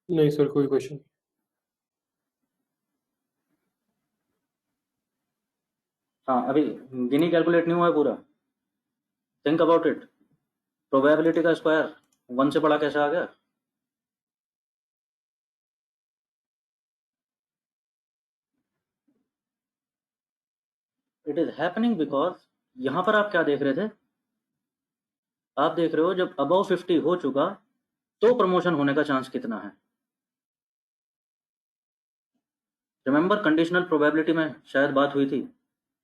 नहीं सर, कोई क्वेश्चन। हाँ अभी गिनी कैलकुलेट नहीं हुआ है पूरा, थिंक अबाउट इट। प्रोबेबिलिटी का स्क्वायर 1 से बड़ा कैसे आ गया, इट इज हैपनिंग बिकॉज यहाँ पर आप क्या देख रहे थे, आप देख रहे हो जब अबव 50 हो चुका तो प्रमोशन होने का चांस कितना है। रिमेंबर कंडीशनल प्रोबेबिलिटी में शायद बात हुई थी,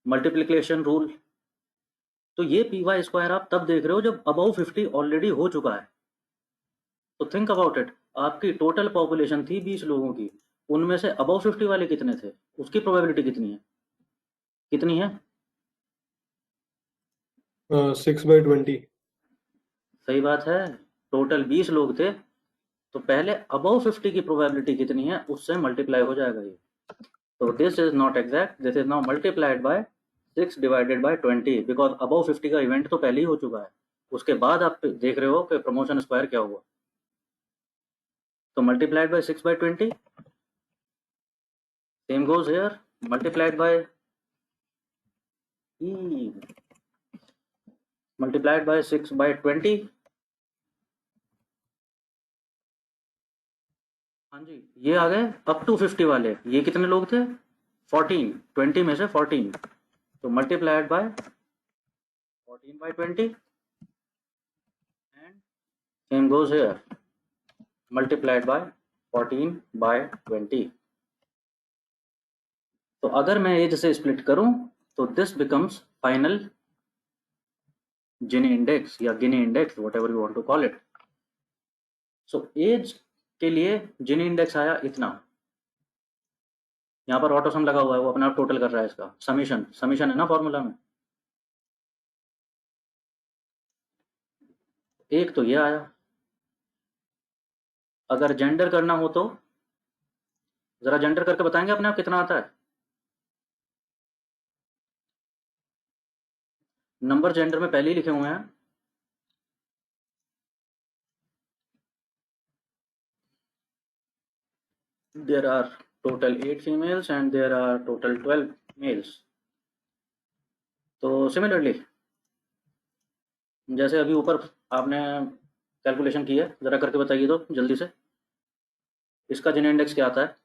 मल्टीप्लिकेशन रूल। तो ये PY² आप तब देख रहे हो जब अबव 50 ऑलरेडी हो चुका है। तो थिंक अबाउट इट, आपकी टोटल पॉपुलेशन थी 20 लोगों की, उनमें से अबव 50 वाले कितने थे, उसकी प्रोबेबिलिटी कितनी है, कितनी है, 6/20। सही बात है। टोटल 20 लोग थे, तो पहले अबव 50 की प्रोबेबिलिटी कितनी है उससे मल्टीप्लाई हो जाएगा ये। तो this is not exact, this is now multiplied by 6 divided by 20, because above 50 का इवेंट तो पहले ही हो चुका है, उसके बाद आप देख रहे हो कि प्रमोशन स्क्वायर क्या हुआ। तो multiplied bye 6/20, same goes here, multiplied bye multiplied by 6/20। हाँ जी, ये आ गए अप टू 50 वाले, ये कितने लोग थे, 14, 20 में से 14, तो multiplied by 14/20 and same goes here, multiplied by 14/20। तो अगर मैं एज से स्प्लिट करूं तो this becomes final Gini index या Gini index, whatever you want to call it. So age के लिए जिनी इंडेक्स आया इतना, यहाँ पर ऑटोसम लगा हुआ है, वो अपने आप टोटल कर रहा है इसका, समीशन, समीशन है ना फॉर्मूला में। एक तो ये आया, अगर जेंडर करना हो तो जरा जेंडर करके बताएंगे अपने आप कितना आता है। नंबर जेंडर में पहले ही लिखे हुए हैं, there are total 8 females and there are total 12 males. तो सिमिलरली जैसे अभी ऊपर आपने कैलकुलेशन की है, ज़रा करके बताइए तो जल्दी से। इसका जिन इंडेक्स क्या आता है?